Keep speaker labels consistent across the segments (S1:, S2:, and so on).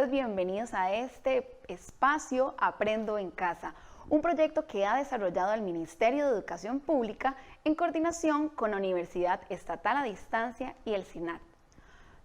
S1: ustedes bienvenidos a este espacio Aprendo en Casa, un proyecto que ha desarrollado el Ministerio de Educación Pública en coordinación con la Universidad Estatal a Distancia y el SINAT.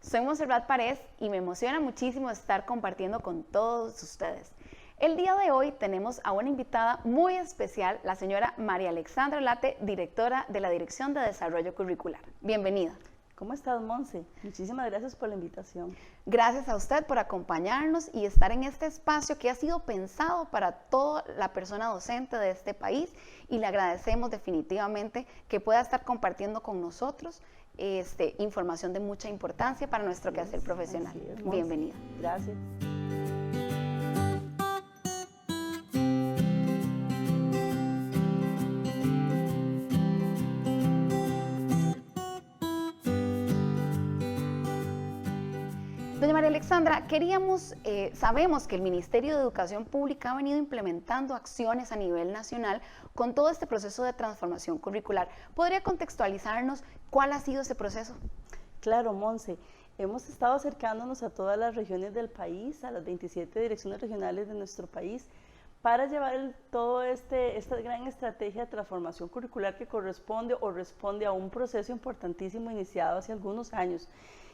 S1: Soy Montserrat Párez y me emociona muchísimo estar compartiendo con todos ustedes. El día de hoy tenemos a una invitada muy especial, la señora María Alexandra Late, directora de la Dirección de Desarrollo Curricular. Bienvenida.
S2: ¿Cómo estás, Monse? Muchísimas gracias por la invitación.
S1: Gracias a usted por acompañarnos y estar en este espacio que ha sido pensado para toda la persona docente de este país, y le agradecemos definitivamente que pueda estar compartiendo con nosotros información de mucha importancia para nuestro quehacer profesional. Bienvenida.
S2: Gracias.
S1: Doña María Alexandra, sabemos que el Ministerio de Educación Pública ha venido implementando acciones a nivel nacional con todo este proceso de transformación curricular. ¿Podría contextualizarnos cuál ha sido ese proceso?
S2: Claro, Monse. Hemos estado acercándonos a todas las regiones del país, a las 27 direcciones regionales de nuestro país, para llevar toda esta gran estrategia de transformación curricular que responde a un proceso importantísimo iniciado hace algunos años.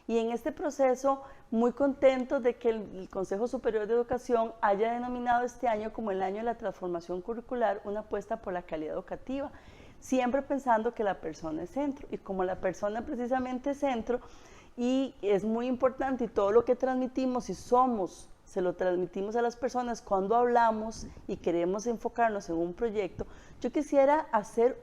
S2: Y en este proceso, muy contentos de que el Consejo Superior de Educación haya denominado este año como el año de la transformación curricular, una apuesta por la calidad educativa, siempre pensando que la persona es centro. Y como la persona precisamente es centro, y es muy importante, y todo lo que transmitimos y se lo transmitimos a las personas cuando hablamos y queremos enfocarnos en un proyecto, yo quisiera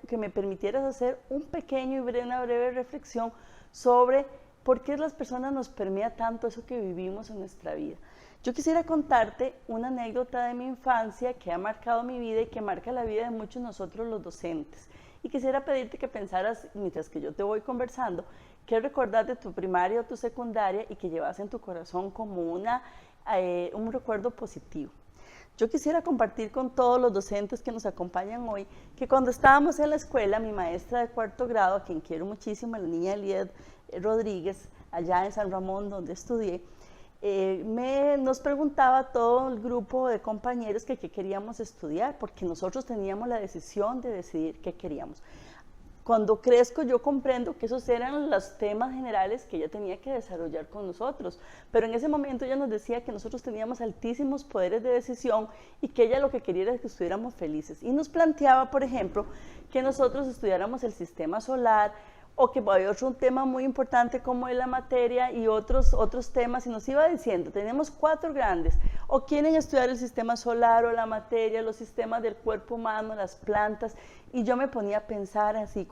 S2: que me permitieras hacer una breve reflexión sobre ¿por qué las personas nos permea tanto eso que vivimos en nuestra vida? Yo quisiera contarte una anécdota de mi infancia que ha marcado mi vida y que marca la vida de muchos de nosotros los docentes. Y quisiera pedirte que pensaras, mientras que yo te voy conversando, qué recordás de tu primaria o tu secundaria y que llevas en tu corazón como un recuerdo positivo. Yo quisiera compartir con todos los docentes que nos acompañan hoy que cuando estábamos en la escuela, mi maestra de cuarto grado, a quien quiero muchísimo, la niña Elied Rodríguez, allá en San Ramón, donde estudié, nos preguntaba a todo el grupo de compañeros que qué queríamos estudiar, porque nosotros teníamos la decisión de decidir qué queríamos. Cuando crezco yo comprendo que esos eran los temas generales que ella tenía que desarrollar con nosotros, pero en ese momento ella nos decía que nosotros teníamos altísimos poderes de decisión y que ella lo que quería era que estuviéramos felices. Y nos planteaba, por ejemplo, que nosotros estudiáramos el sistema solar, o que había otro tema muy importante como es la materia y otros temas, y nos iba diciendo, tenemos 4 grandes, o quieren estudiar el sistema solar o la materia, los sistemas del cuerpo humano, las plantas, y yo me ponía a pensar así,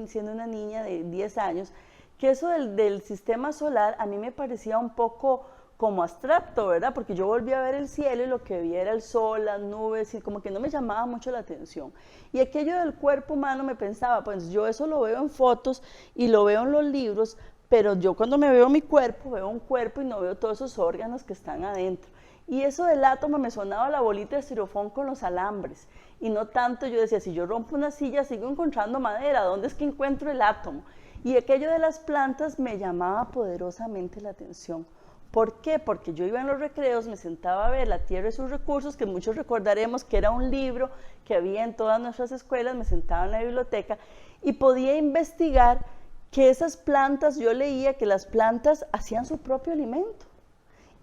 S2: siendo una niña de 10 años, que eso del sistema solar a mí me parecía un poco como abstracto, ¿verdad? Porque yo volví a ver el cielo y lo que veía era el sol, las nubes, y como que no me llamaba mucho la atención. Y aquello del cuerpo humano me pensaba, pues yo eso lo veo en fotos y lo veo en los libros, pero yo cuando me veo mi cuerpo, veo un cuerpo y no veo todos esos órganos que están adentro. Y eso del átomo me sonaba la bolita de estirofón con los alambres, y no tanto, yo decía, si yo rompo una silla sigo encontrando madera, ¿dónde es que encuentro el átomo? Y aquello de las plantas me llamaba poderosamente la atención. ¿Por qué? Porque yo iba en los recreos, me sentaba a ver La Tierra y sus recursos, que muchos recordaremos que era un libro que había en todas nuestras escuelas, me sentaba en la biblioteca y podía investigar que esas plantas, yo leía que las plantas hacían su propio alimento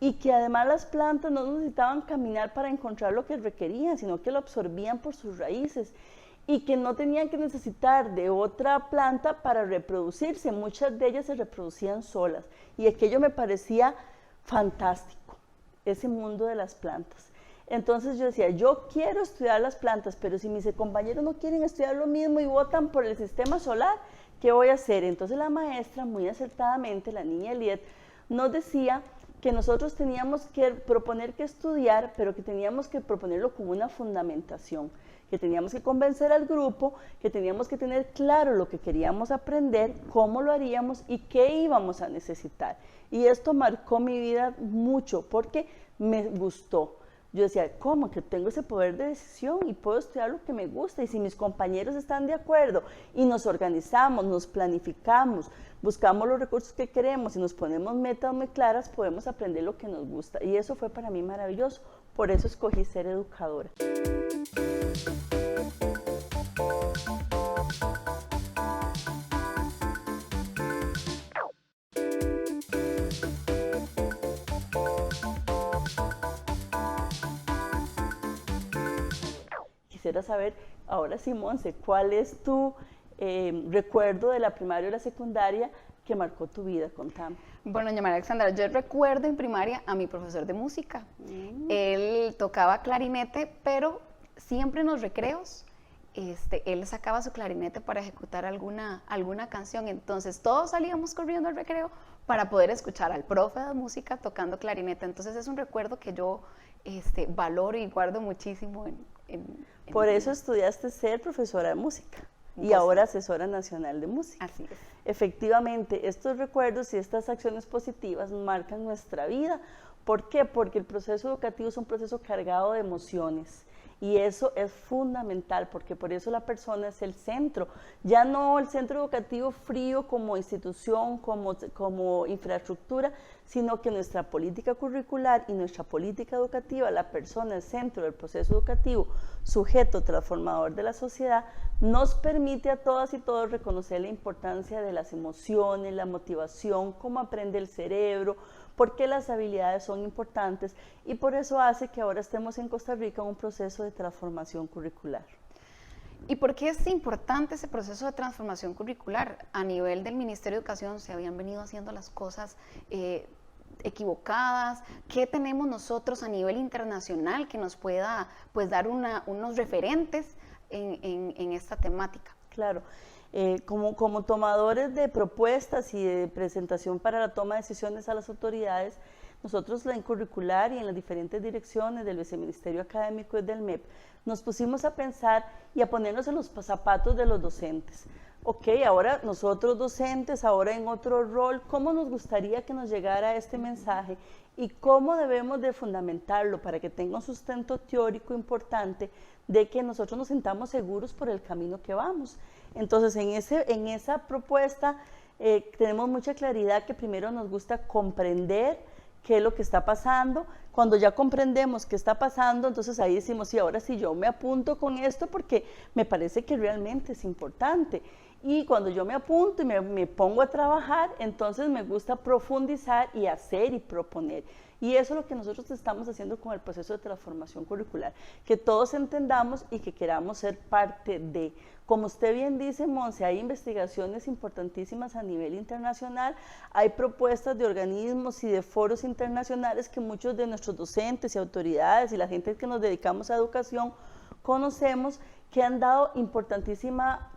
S2: y que además las plantas no necesitaban caminar para encontrar lo que requerían, sino que lo absorbían por sus raíces y que no tenían que necesitar de otra planta para reproducirse, muchas de ellas se reproducían solas, y aquello me parecía fantástico, ese mundo de las plantas. Entonces yo decía, yo quiero estudiar las plantas, pero si mis compañeros no quieren estudiar lo mismo y votan por el sistema solar, ¿qué voy a hacer? Entonces la maestra, muy acertadamente, la niña Eliet, nos decía que nosotros teníamos que proponer que estudiar, pero que teníamos que proponerlo con una fundamentación, que teníamos que convencer al grupo, que teníamos que tener claro lo que queríamos aprender, cómo lo haríamos y qué íbamos a necesitar. Y esto marcó mi vida mucho porque me gustó. yo decía, ¿cómo? Que tengo ese poder de decisión y puedo estudiar lo que me gusta, y si mis compañeros están de acuerdo y nos organizamos, nos planificamos, buscamos los recursos que queremos y nos ponemos metas muy claras, podemos aprender lo que nos gusta. Y eso fue para mí maravilloso, por eso escogí ser educadora. Quisiera saber, ahora sí, Monse, ¿cuál es tu recuerdo de la primaria o la secundaria que marcó tu vida? Contame.
S1: Bueno, doña María Alexandra, yo recuerdo en primaria a mi profesor de música. Él tocaba clarinete, pero siempre en los recreos, él sacaba su clarinete para ejecutar alguna canción. Entonces todos salíamos corriendo al recreo para poder escuchar al profe de música tocando clarinete. Entonces es un recuerdo que yo valoro y guardo muchísimo
S2: Por eso estudiaste ser profesora de música y ahora asesora nacional de música.
S1: Así es.
S2: Efectivamente, estos recuerdos y estas acciones positivas marcan nuestra vida. ¿Por qué? Porque el proceso educativo es un proceso cargado de emociones. Y eso es fundamental, porque por eso la persona es el centro, ya no el centro educativo frío como institución, como infraestructura, sino que nuestra política curricular y nuestra política educativa, la persona es centro del proceso educativo, sujeto transformador de la sociedad, nos permite a todas y todos reconocer la importancia de las emociones, la motivación, cómo aprende el cerebro, por qué las habilidades son importantes, y por eso hace que ahora estemos en Costa Rica en un proceso de transformación curricular.
S1: ¿Y por qué es importante ese proceso de transformación curricular? A nivel del Ministerio de Educación se habían venido haciendo las cosas equivocadas. ¿Qué tenemos nosotros a nivel internacional que nos pueda dar unos referentes en esta temática?
S2: Claro. Como tomadores de propuestas y de presentación para la toma de decisiones a las autoridades, nosotros en curricular y en las diferentes direcciones del viceministerio académico y del MEP, nos pusimos a pensar y a ponernos en los zapatos de los docentes. Ok, ahora nosotros docentes, ahora en otro rol, ¿cómo nos gustaría que nos llegara este mensaje? Y cómo debemos de fundamentarlo para que tenga un sustento teórico importante de que nosotros nos sintamos seguros por el camino que vamos. Entonces, en esa propuesta tenemos mucha claridad que primero nos gusta comprender qué es lo que está pasando. Cuando ya comprendemos qué está pasando, entonces ahí decimos, sí, ahora sí yo me apunto con esto porque me parece que realmente es importante. Y cuando yo me apunto y me pongo a trabajar, entonces me gusta profundizar y hacer y proponer. Y eso es lo que nosotros estamos haciendo con el proceso de transformación curricular, que todos entendamos y que queramos ser parte de. Como usted bien dice, Monse, hay investigaciones importantísimas a nivel internacional, hay propuestas de organismos y de foros internacionales que muchos de nuestros docentes y autoridades y la gente que nos dedicamos a educación conocemos, que han dado importantísima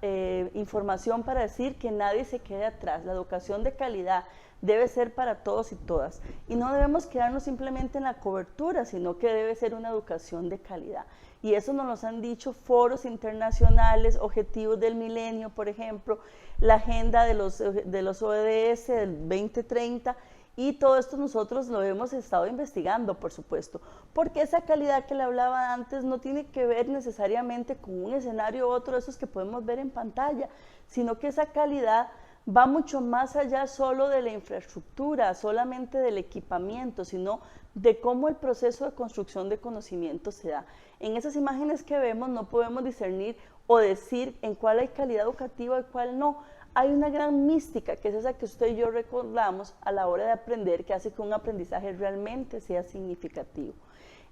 S2: información para decir que nadie se quede atrás. La educación de calidad debe ser para todos y todas. Y no debemos quedarnos simplemente en la cobertura, sino que debe ser una educación de calidad. Y eso nos lo han dicho foros internacionales, objetivos del milenio, por ejemplo, la agenda de los ODS del 2030, y todo esto nosotros lo hemos estado investigando, por supuesto, porque esa calidad que le hablaba antes no tiene que ver necesariamente con un escenario u otro de esos que podemos ver en pantalla, sino que esa calidad va mucho más allá solo de la infraestructura, solamente del equipamiento, sino de cómo el proceso de construcción de conocimiento se da. En esas imágenes que vemos no podemos discernir o decir en cuál hay calidad educativa y cuál no. Hay una gran mística, que es esa que usted y yo recordamos a la hora de aprender, que hace que un aprendizaje realmente sea significativo.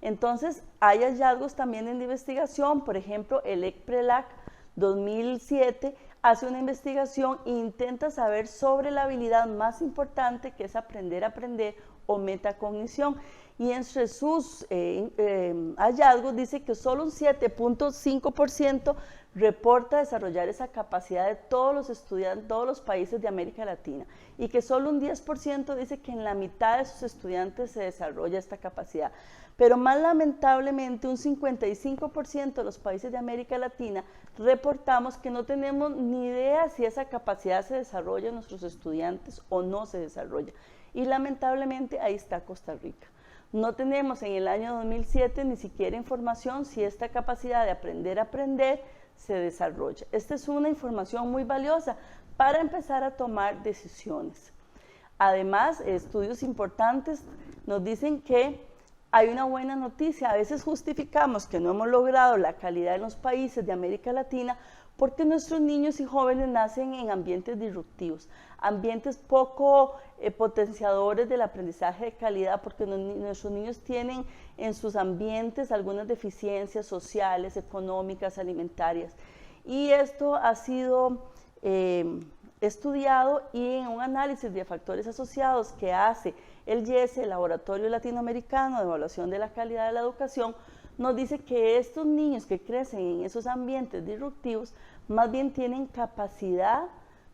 S2: Entonces, hay hallazgos también en investigación, por ejemplo, el ECPRELAC 2007 hace una investigación e intenta saber sobre la habilidad más importante, que es aprender a aprender o metacognición. Y entre sus hallazgos dice que solo un 7.5% reporta desarrollar esa capacidad de todos los estudiantes, todos los países de América Latina, y que solo un 10% dice que en la mitad de sus estudiantes se desarrolla esta capacidad. Pero más lamentablemente un 55% de los países de América Latina reportamos que no tenemos ni idea si esa capacidad se desarrolla en nuestros estudiantes o no se desarrolla. Y lamentablemente ahí está Costa Rica, No tenemos en el año 2007 ni siquiera información si esta capacidad de aprender a aprender se desarrolla. Esta es una información muy valiosa para empezar a tomar decisiones. Además, estudios importantes nos dicen que hay una buena noticia. A veces justificamos que no hemos logrado la calidad en los países de América Latina porque nuestros niños y jóvenes nacen en ambientes disruptivos, ambientes poco potenciadores del aprendizaje de calidad, porque nuestros niños tienen en sus ambientes algunas deficiencias sociales, económicas, alimentarias. Y esto ha sido estudiado, y en un análisis de factores asociados que hace el IESE, el Laboratorio Latinoamericano de Evaluación de la Calidad de la Educación, nos dice que estos niños que crecen en esos ambientes disruptivos más bien tienen capacidad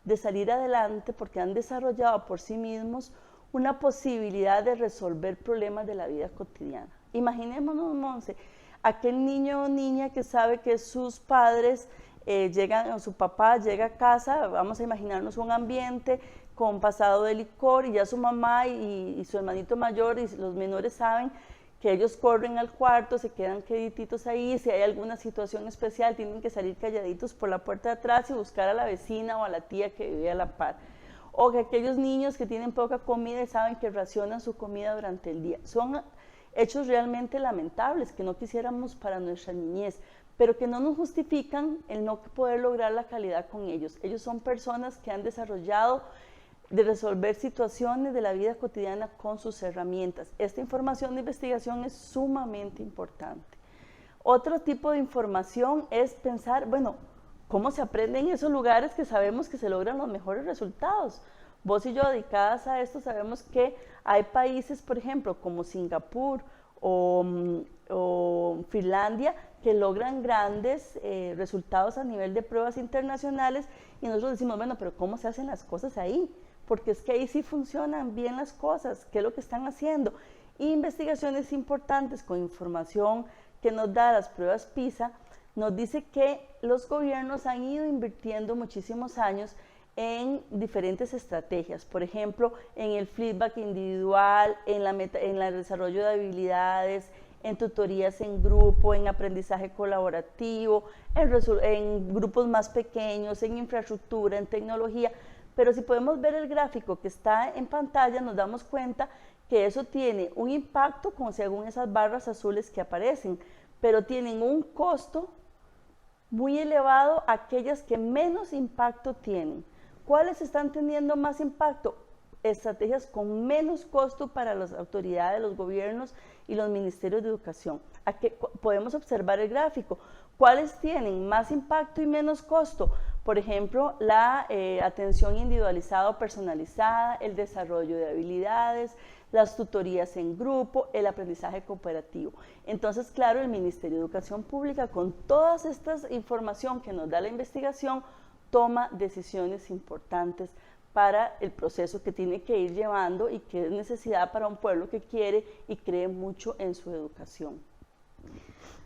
S2: de salir adelante porque han desarrollado por sí mismos una posibilidad de resolver problemas de la vida cotidiana. Imaginémonos, Monse, aquel niño o niña que sabe que sus padres llegan, o su papá llega a casa, vamos a imaginarnos un ambiente con pasado de licor, y ya su mamá y su hermanito mayor y los menores saben que ellos corren al cuarto, se quedan quedititos ahí, si hay alguna situación especial tienen que salir calladitos por la puerta de atrás y buscar a la vecina o a la tía que vive a la par. O que aquellos niños que tienen poca comida y saben que racionan su comida durante el día. Son hechos realmente lamentables que no quisiéramos para nuestra niñez, pero que no nos justifican el no poder lograr la calidad con ellos. Ellos son personas que han desarrollado de resolver situaciones de la vida cotidiana con sus herramientas. Esta información de investigación es sumamente importante. Otro tipo de información es pensar, bueno, ¿cómo se aprende en esos lugares que sabemos que se logran los mejores resultados? Vos y yo, dedicadas a esto, sabemos que hay países, por ejemplo, como Singapur o Finlandia, que logran grandes resultados a nivel de pruebas internacionales, y nosotros decimos, bueno, pero ¿cómo se hacen las cosas ahí? Porque es que ahí sí funcionan bien las cosas, ¿qué es lo que están haciendo? Y investigaciones importantes con información que nos da las pruebas PISA, nos dice que los gobiernos han ido invirtiendo muchísimos años en diferentes estrategias, por ejemplo, en el feedback individual, en el desarrollo de habilidades, en tutorías en grupo, en aprendizaje colaborativo, en grupos más pequeños, en infraestructura, en tecnología. Pero si podemos ver el gráfico que está en pantalla, nos damos cuenta que eso tiene un impacto según esas barras azules que aparecen, pero tienen un costo muy elevado aquellas que menos impacto tienen. ¿Cuáles están teniendo más impacto? Estrategias con menos costo para las autoridades, los gobiernos y los ministerios de educación. Aquí podemos observar el gráfico. ¿Cuáles tienen más impacto y menos costo? Por ejemplo, la atención individualizada o personalizada, el desarrollo de habilidades, las tutorías en grupo, el aprendizaje cooperativo. Entonces, claro, el Ministerio de Educación Pública, con toda esta información que nos da la investigación, toma decisiones importantes para el proceso que tiene que ir llevando y que es necesidad para un pueblo que quiere y cree mucho en su educación.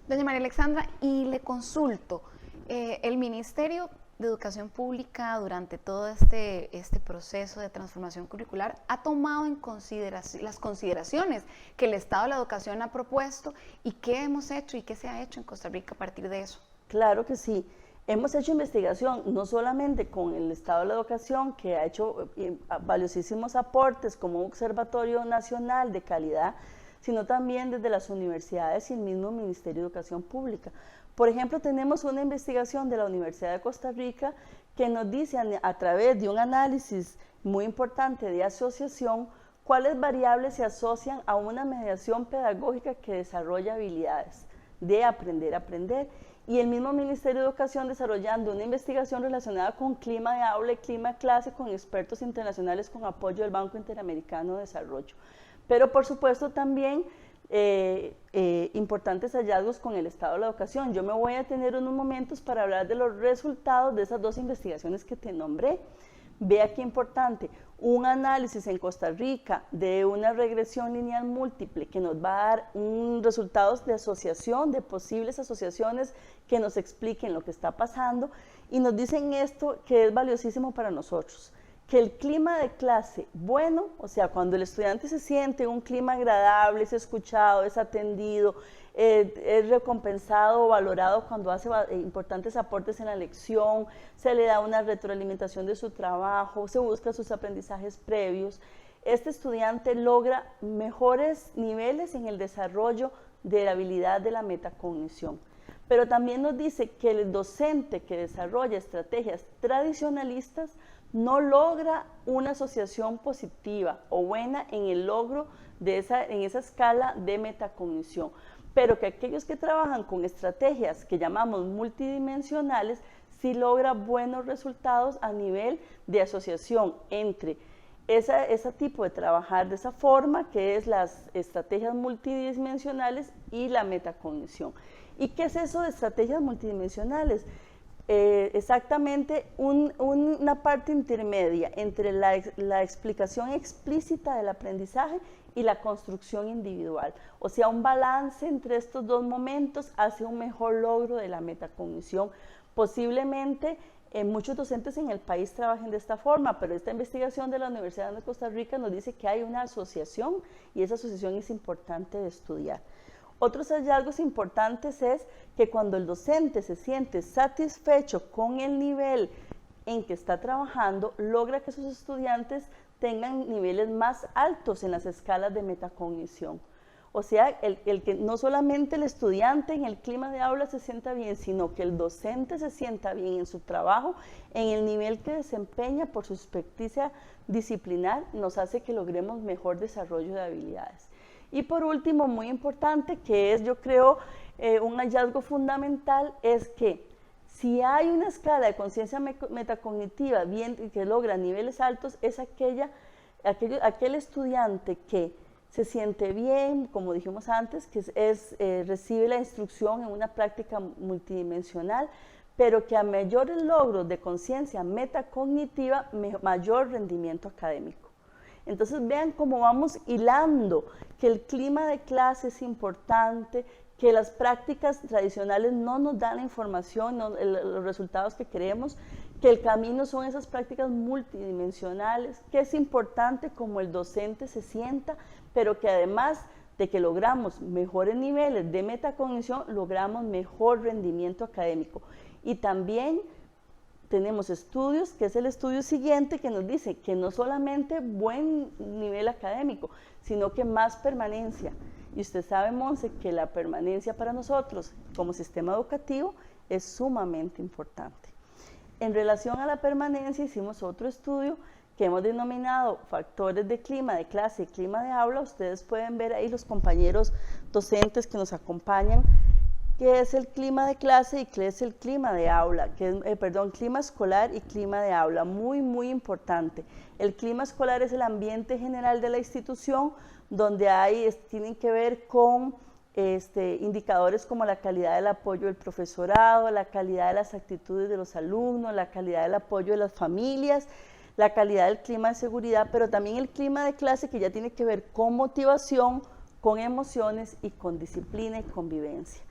S1: Doña María Alexandra, y le consulto, el Ministerio de Educación Pública durante todo este proceso de transformación curricular ha tomado en consideración las consideraciones que el Estado de la Educación ha propuesto, y qué hemos hecho y qué se ha hecho en Costa Rica a partir de eso.
S2: Claro que sí. Hemos hecho investigación no solamente con el Estado de la Educación, que ha hecho valiosísimos aportes como un observatorio nacional de calidad, sino también desde las universidades y el mismo Ministerio de Educación Pública. Por ejemplo, tenemos una investigación de la Universidad de Costa Rica que nos dice a través de un análisis muy importante de asociación cuáles variables se asocian a una mediación pedagógica que desarrolla habilidades de aprender a aprender. Y el mismo Ministerio de Educación desarrollando una investigación relacionada con clima de aula y clima de clase con expertos internacionales con apoyo del Banco Interamericano de Desarrollo. Pero por supuesto también importantes hallazgos con el Estado de la Educación. Yo me voy a detener unos momentos para hablar de los resultados de esas dos investigaciones que te nombré. Vea qué importante, un análisis en Costa Rica de una regresión lineal múltiple que nos va a dar resultados de asociación, de posibles asociaciones que nos expliquen lo que está pasando, y nos dicen esto que es valiosísimo para nosotros, que el clima de clase bueno, o sea, cuando el estudiante se siente en un clima agradable, es escuchado, es atendido, es recompensado o valorado cuando hace importantes aportes en la lección, se le da una retroalimentación de su trabajo, se buscan sus aprendizajes previos, este estudiante logra mejores niveles en el desarrollo de la habilidad de la metacognición. Pero también nos dice que el docente que desarrolla estrategias tradicionalistas no logra una asociación positiva o buena en el logro de en esa escala de metacognición, pero que aquellos que trabajan con estrategias que llamamos multidimensionales sí logra buenos resultados a nivel de asociación entre ese tipo de trabajar de esa forma, que es las estrategias multidimensionales y la metacognición. ¿Y qué es eso de estrategias multidimensionales? Exactamente una parte intermedia entre la explicación explícita del aprendizaje y la construcción individual. O sea, un balance entre estos dos momentos hace un mejor logro de la metacognición. Posiblemente muchos docentes en el país trabajen de esta forma, pero esta investigación de la Universidad de Costa Rica nos dice que hay una asociación y esa asociación es importante de estudiar. Otros hallazgos importantes es que cuando el docente se siente satisfecho con el nivel en que está trabajando, logra que sus estudiantes tengan niveles más altos en las escalas de metacognición. O sea, el que no solamente el estudiante en el clima de aula se sienta bien, sino que el docente se sienta bien en su trabajo, en el nivel que desempeña por su experticia disciplinar, nos hace que logremos mejor desarrollo de habilidades. Y por último, muy importante, que es, yo creo, un hallazgo fundamental, es que si hay una escala de conciencia metacognitiva bien, que logra niveles altos, es aquel estudiante que se siente bien, como dijimos antes, que recibe la instrucción en una práctica multidimensional, pero que a mayores logros de conciencia metacognitiva, mayor rendimiento académico. Entonces vean cómo vamos hilando que el clima de clase es importante, que las prácticas tradicionales no nos dan la información, los resultados que queremos, que el camino son esas prácticas multidimensionales, que es importante como el docente se sienta, pero que además de que logramos mejores niveles de metacognición, logramos mejor rendimiento académico. Y también tenemos estudios, que es el estudio siguiente, que nos dice que no solamente buen nivel académico, sino que más permanencia. Y usted sabe, Monse, que la permanencia para nosotros como sistema educativo es sumamente importante. En relación a la permanencia, hicimos otro estudio que hemos denominado factores de clima de clase y clima de aula. Ustedes pueden ver ahí los compañeros docentes que nos acompañan, qué es el clima de clase y qué es el clima de aula, clima escolar y clima de aula, muy, muy importante. El clima escolar es el ambiente general de la institución, donde tienen que ver con indicadores como la calidad del apoyo del profesorado, la calidad de las actitudes de los alumnos, la calidad del apoyo de las familias, la calidad del clima de seguridad, pero también el clima de clase, que ya tiene que ver con motivación, con emociones y con disciplina y convivencia.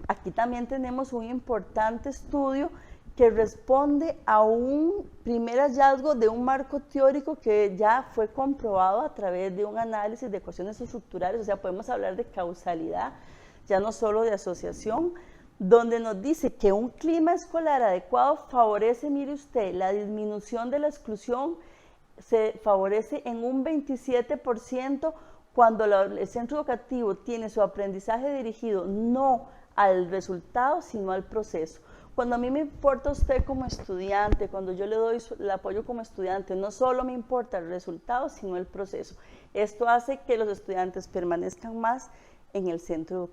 S2: Aquí también tenemos un importante estudio que responde a un primer hallazgo de un marco teórico que ya fue comprobado a través de un análisis de ecuaciones estructurales, o sea, podemos hablar de causalidad, ya no solo de asociación, donde nos dice que un clima escolar adecuado favorece, mire usted, la disminución de la exclusión se favorece en un 27% cuando el centro educativo tiene su aprendizaje dirigido no al resultado, sino al proceso. Cuando a mí me importa usted como estudiante, cuando yo le doy el apoyo como estudiante, no solo me importa el resultado, sino el proceso. Esto hace que los estudiantes permanezcan más en el centro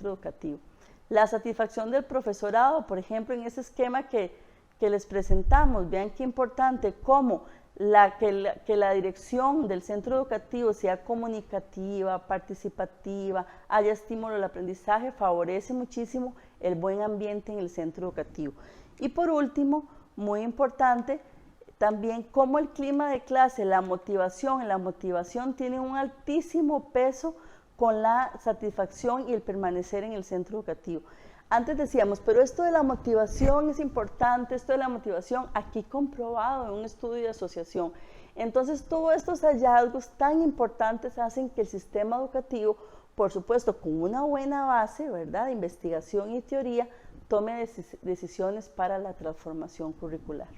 S2: educativo. La satisfacción del profesorado, por ejemplo, en ese esquema que les presentamos, vean qué importante, cómo que la dirección del centro educativo sea comunicativa, participativa, haya estímulo al aprendizaje, favorece muchísimo el buen ambiente en el centro educativo. Y por último, muy importante, también cómo el clima de clase, la motivación tiene un altísimo peso con la satisfacción y el permanecer en el centro educativo. Antes decíamos, pero esto de la motivación es importante, esto de la motivación, aquí comprobado en un estudio de asociación. Entonces, todos estos hallazgos tan importantes hacen que el sistema educativo, por supuesto, con una buena base, ¿verdad?, de investigación y teoría, tome decisiones para la transformación curricular.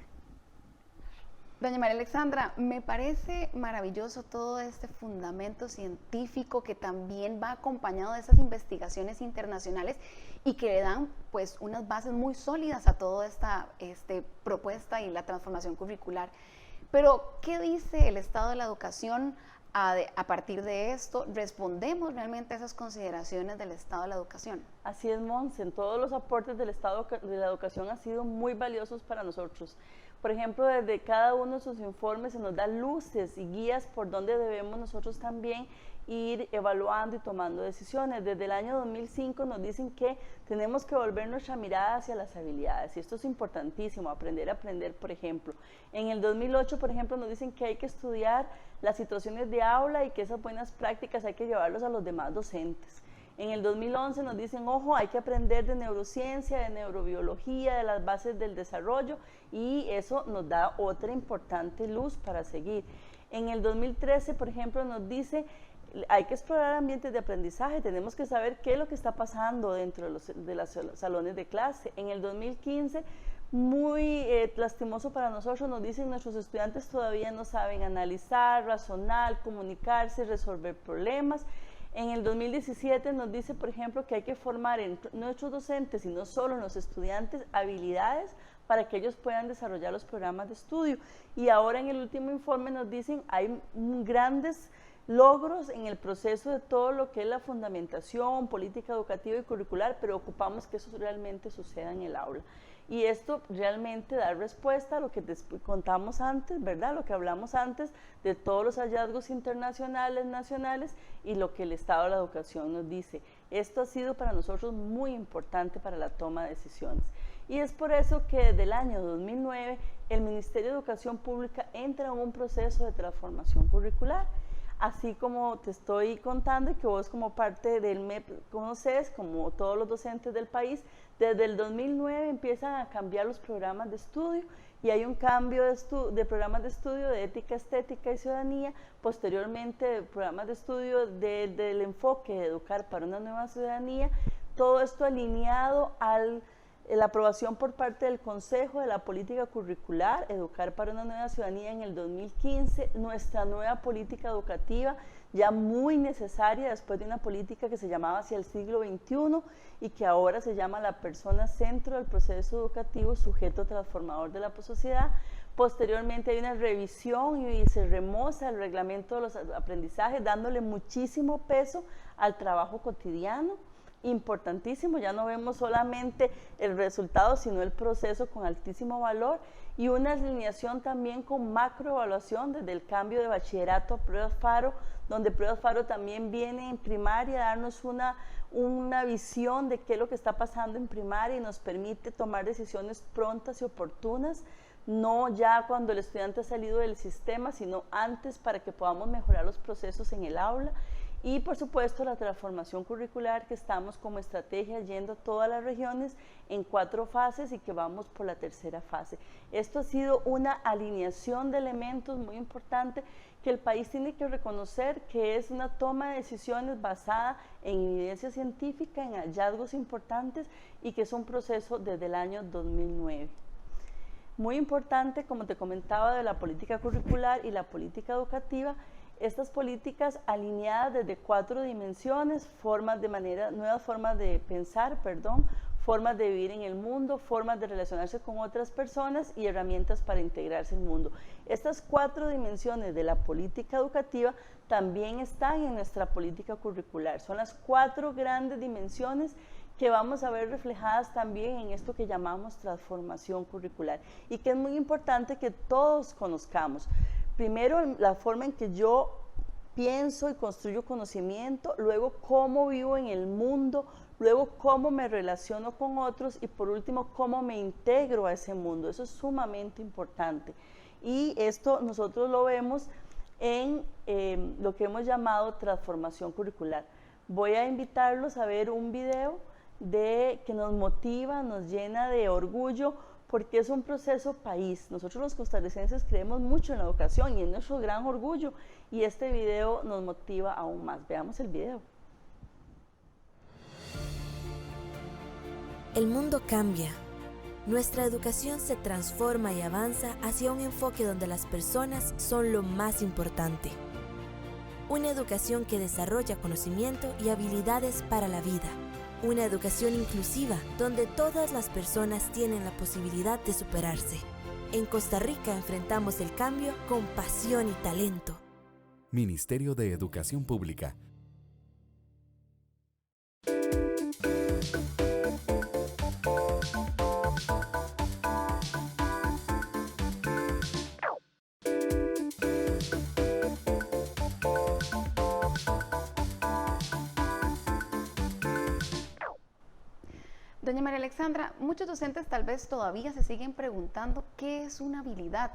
S1: Doña María Alexandra, me parece maravilloso todo este fundamento científico que también va acompañado de esas investigaciones internacionales y que le dan pues unas bases muy sólidas a toda esta propuesta y la transformación curricular. Pero, ¿qué dice el estado de la educación a partir de esto? ¿Respondemos realmente a esas consideraciones del estado de la educación?
S2: Así es, Monse, todos los aportes del estado de la educación han sido muy valiosos para nosotros. Por ejemplo, desde cada uno de sus informes se nos da luces y guías por donde debemos nosotros también ir evaluando y tomando decisiones. Desde el año 2005 nos dicen que tenemos que volver nuestra mirada hacia las habilidades, y esto es importantísimo, aprender a aprender, por ejemplo. En el 2008, por ejemplo, nos dicen que hay que estudiar las situaciones de aula y que esas buenas prácticas hay que llevarlos a los demás docentes. En el 2011 nos dicen, ojo, hay que aprender de neurociencia, de neurobiología, de las bases del desarrollo, y eso nos da otra importante luz para seguir. En el 2013, por ejemplo, nos dice, hay que explorar ambientes de aprendizaje, tenemos que saber qué es lo que está pasando dentro de los salones de clase. En el 2015, muy lastimoso para nosotros, nos dicen nuestros estudiantes todavía no saben analizar, razonar, comunicarse, resolver problemas. En el 2017 nos dice, por ejemplo, que hay que formar en nuestros docentes y no solo en los estudiantes habilidades para que ellos puedan desarrollar los programas de estudio. Y ahora en el último informe nos dicen hay grandes logros en el proceso de todo lo que es la fundamentación, política educativa y curricular, pero ocupamos que eso realmente suceda en el aula. Y esto realmente da respuesta a lo que contamos antes, ¿verdad? Lo que hablamos antes de todos los hallazgos internacionales, nacionales y lo que el estado de la educación nos dice. Esto ha sido para nosotros muy importante para la toma de decisiones. Y es por eso que desde el año 2009 el Ministerio de Educación Pública entra en un proceso de transformación curricular. Así como te estoy contando y que vos como parte del MEP conoces, como todos los docentes del país, desde el 2009 empiezan a cambiar los programas de estudio y hay un cambio de programas de estudio de ética, estética y ciudadanía, posteriormente programas de estudio del enfoque de educar para una nueva ciudadanía, todo esto alineado a la aprobación por parte del Consejo de la Política Curricular, Educar para una Nueva Ciudadanía en el 2015, nuestra nueva política educativa, ya muy necesaria después de una política que se llamaba hacia el siglo XXI y que ahora se llama la persona centro del proceso educativo, sujeto transformador de la sociedad. Posteriormente hay una revisión y se remoza el reglamento de los aprendizajes, dándole muchísimo peso al trabajo cotidiano. Importantísimo, ya no vemos solamente el resultado, sino el proceso con altísimo valor, y una alineación también con macroevaluación desde el cambio de bachillerato a pruebas FARO, donde pruebas FARO también viene en primaria a darnos una visión de qué es lo que está pasando en primaria y nos permite tomar decisiones prontas y oportunas, no ya cuando el estudiante ha salido del sistema, sino antes para que podamos mejorar los procesos en el aula. Y por supuesto la transformación curricular, que estamos como estrategia yendo a todas las regiones en 4 fases y que vamos por la tercera fase. Esto ha sido una alineación de elementos muy importante que el país tiene que reconocer, que es una toma de decisiones basada en evidencia científica, en hallazgos importantes y que es un proceso desde el año 2009. Muy importante, como te comentaba, de la política curricular y la política educativa, estas políticas alineadas desde 4 dimensiones, nuevas formas de pensar, formas de vivir en el mundo, formas de relacionarse con otras personas y herramientas para integrarse al mundo. Estas 4 dimensiones de la política educativa también están en nuestra política curricular. Son las 4 grandes dimensiones que vamos a ver reflejadas también en esto que llamamos transformación curricular y que es muy importante que todos conozcamos. Primero, la forma en que yo pienso y construyo conocimiento, luego cómo vivo en el mundo, luego cómo me relaciono con otros y por último, cómo me integro a ese mundo. Eso es sumamente importante. Y esto nosotros lo vemos en lo que hemos llamado transformación curricular. Voy a invitarlos a ver un video que nos motiva, nos llena de orgullo, porque es un proceso país. Nosotros los costarricenses creemos mucho en la educación y es nuestro gran orgullo, y este video nos motiva aún más. Veamos el video.
S3: El mundo cambia. Nuestra educación se transforma y avanza hacia un enfoque donde las personas son lo más importante. Una educación que desarrolla conocimiento y habilidades para la vida. Una educación inclusiva donde todas las personas tienen la posibilidad de superarse. En Costa Rica enfrentamos el cambio con pasión y talento.
S4: Ministerio de Educación Pública.
S1: Doña María Alexandra, muchos docentes tal vez todavía se siguen preguntando qué es una habilidad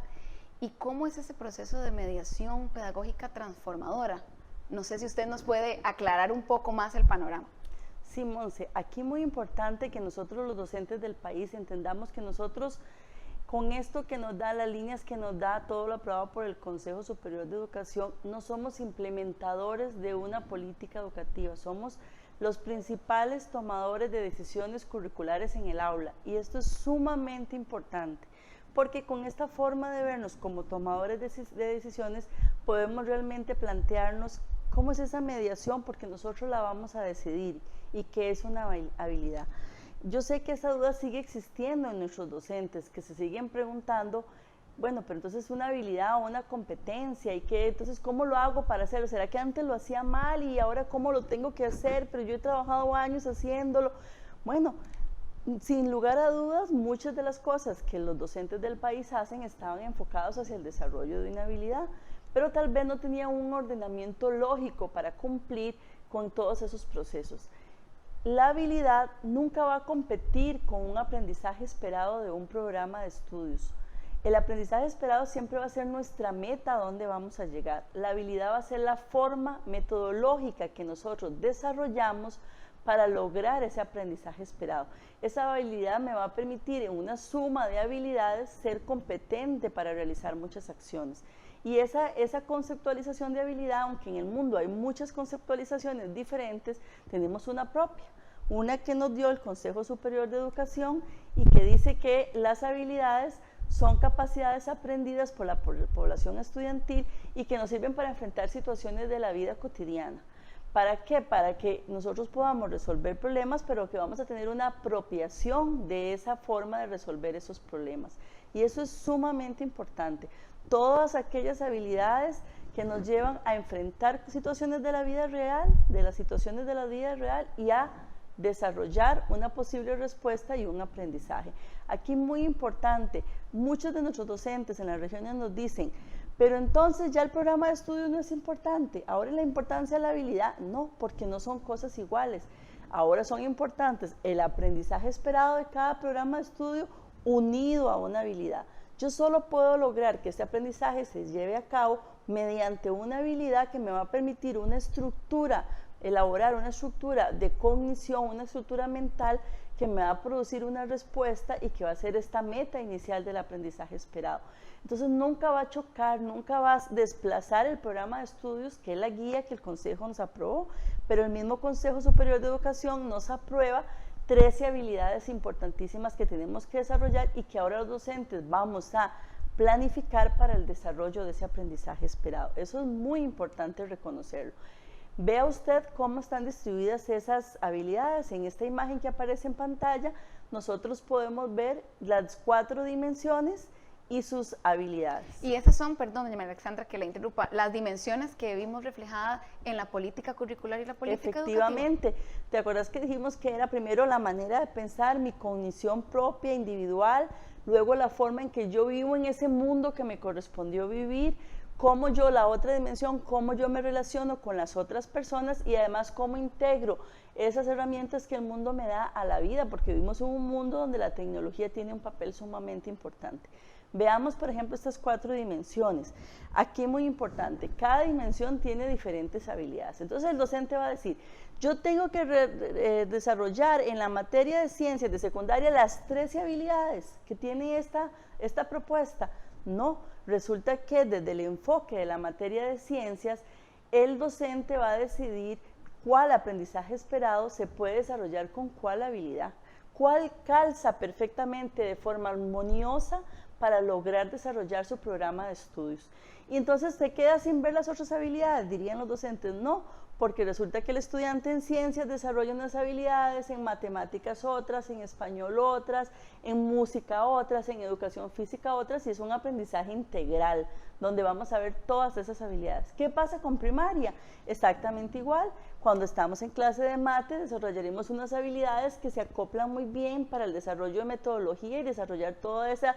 S1: y cómo es ese proceso de mediación pedagógica transformadora. No sé si usted nos puede aclarar un poco más el panorama.
S2: Sí, Monse, aquí muy importante que nosotros los docentes del país entendamos que nosotros, con esto que nos da, las líneas que nos da, todo lo aprobado por el Consejo Superior de Educación, no somos implementadores de una política educativa, somos los principales tomadores de decisiones curriculares en el aula, y esto es sumamente importante, porque con esta forma de vernos como tomadores de decisiones podemos realmente plantearnos cómo es esa mediación, porque nosotros la vamos a decidir, y qué es una habilidad. Yo sé que esa duda sigue existiendo en nuestros docentes, que se siguen preguntando, bueno, pero entonces una habilidad o una competencia, ¿y qué? Entonces, ¿cómo lo hago para hacerlo? ¿Será que antes lo hacía mal y ahora cómo lo tengo que hacer? Pero yo he trabajado años haciéndolo. Bueno, sin lugar a dudas, muchas de las cosas que los docentes del país hacen estaban enfocados hacia el desarrollo de una habilidad, pero tal vez no tenían un ordenamiento lógico para cumplir con todos esos procesos. La habilidad nunca va a competir con un aprendizaje esperado de un programa de estudios. El aprendizaje esperado siempre va a ser nuestra meta a dónde vamos a llegar. La habilidad va a ser la forma metodológica que nosotros desarrollamos para lograr ese aprendizaje esperado. Esa habilidad me va a permitir en una suma de habilidades ser competente para realizar muchas acciones. Y esa conceptualización de habilidad, aunque en el mundo hay muchas conceptualizaciones diferentes, tenemos una propia. Una que nos dio el Consejo Superior de Educación y que dice que las habilidades son capacidades aprendidas por la población estudiantil y que nos sirven para enfrentar situaciones de la vida cotidiana. ¿Para qué? Para que nosotros podamos resolver problemas, pero que vamos a tener una apropiación de esa forma de resolver esos problemas. Y eso es sumamente importante. Todas aquellas habilidades que nos llevan a enfrentar situaciones de la vida real, y a desarrollar una posible respuesta y un aprendizaje. Aquí muy importante, muchos de nuestros docentes en las regiones nos dicen, pero entonces ya el programa de estudio no es importante, ahora la importancia de la habilidad, no, porque no son cosas iguales. Ahora son importantes el aprendizaje esperado de cada programa de estudio unido a una habilidad. Yo solo puedo lograr que este aprendizaje se lleve a cabo mediante una habilidad que me va a permitir una estructura, elaborar una estructura de cognición, una estructura mental que me va a producir una respuesta y que va a ser esta meta inicial del aprendizaje esperado. Entonces nunca va a chocar, nunca va a desplazar el programa de estudios, que es la guía que el Consejo nos aprobó, pero el mismo Consejo Superior de Educación nos aprueba 13 habilidades importantísimas que tenemos que desarrollar y que ahora los docentes vamos a planificar para el desarrollo de ese aprendizaje esperado. Eso es muy importante reconocerlo. Vea usted cómo están distribuidas esas habilidades. En esta imagen que aparece en pantalla, nosotros podemos ver las 4 dimensiones y sus habilidades.
S1: Y esas son, perdón, doña María Alexandra, que la interrumpa, las dimensiones que vimos reflejadas en la política curricular y la política
S2: Efectivamente.
S1: educativa.
S2: ¿Te acuerdas que dijimos que era primero la manera de pensar, mi cognición propia, individual, luego la forma en que yo vivo en ese mundo que me correspondió vivir, cómo yo, la otra dimensión, cómo yo me relaciono con las otras personas y además cómo integro esas herramientas que el mundo me da a la vida, porque vivimos en un mundo donde la tecnología tiene un papel sumamente importante. Veamos, por ejemplo, estas 4 dimensiones. Aquí muy importante, cada dimensión tiene diferentes habilidades. Entonces el docente va a decir, yo tengo que desarrollar en la materia de ciencias de secundaria las 13 habilidades que tiene esta propuesta. No, resulta que desde el enfoque de la materia de ciencias, el docente va a decidir cuál aprendizaje esperado se puede desarrollar con cuál habilidad, cuál calza perfectamente de forma armoniosa para lograr desarrollar su programa de estudios. Y entonces se queda sin ver las otras habilidades, dirían los docentes, no, porque resulta que el estudiante en ciencias desarrolla unas habilidades, en matemáticas otras, en español otras, en música otras, en educación física otras, y es un aprendizaje integral, donde vamos a ver todas esas habilidades. ¿Qué pasa con primaria? Exactamente igual. Cuando estamos en clase de mate, desarrollaremos unas habilidades que se acoplan muy bien para el desarrollo de metodología y desarrollar todo ese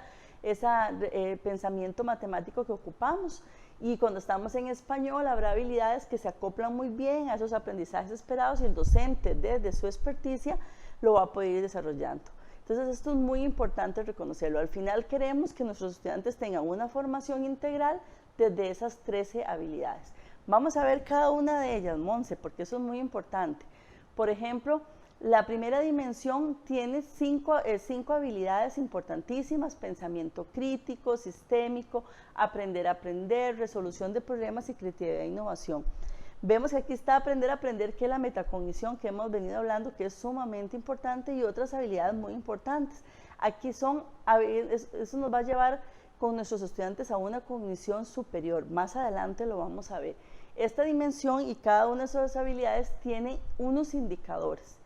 S2: pensamiento matemático que ocupamos. Y cuando estamos en español, habrá habilidades que se acoplan muy bien a esos aprendizajes esperados y el docente, desde su experticia, lo va a poder ir desarrollando. Entonces, esto es muy importante reconocerlo. Al final, queremos que nuestros estudiantes tengan una formación integral desde esas 13 habilidades. Vamos a ver cada una de ellas, Monse, porque eso es muy importante. Por ejemplo, la primera dimensión tiene cinco habilidades importantísimas: pensamiento crítico, sistémico, aprender a aprender, resolución de problemas y creatividad e innovación. Vemos que aquí está aprender a aprender, que es la metacognición que hemos venido hablando, que es sumamente importante, y otras habilidades muy importantes. Aquí eso nos va a llevar con nuestros estudiantes a una cognición superior. Más adelante lo vamos a ver. Esta dimensión y cada una de esas habilidades tiene unos indicadores.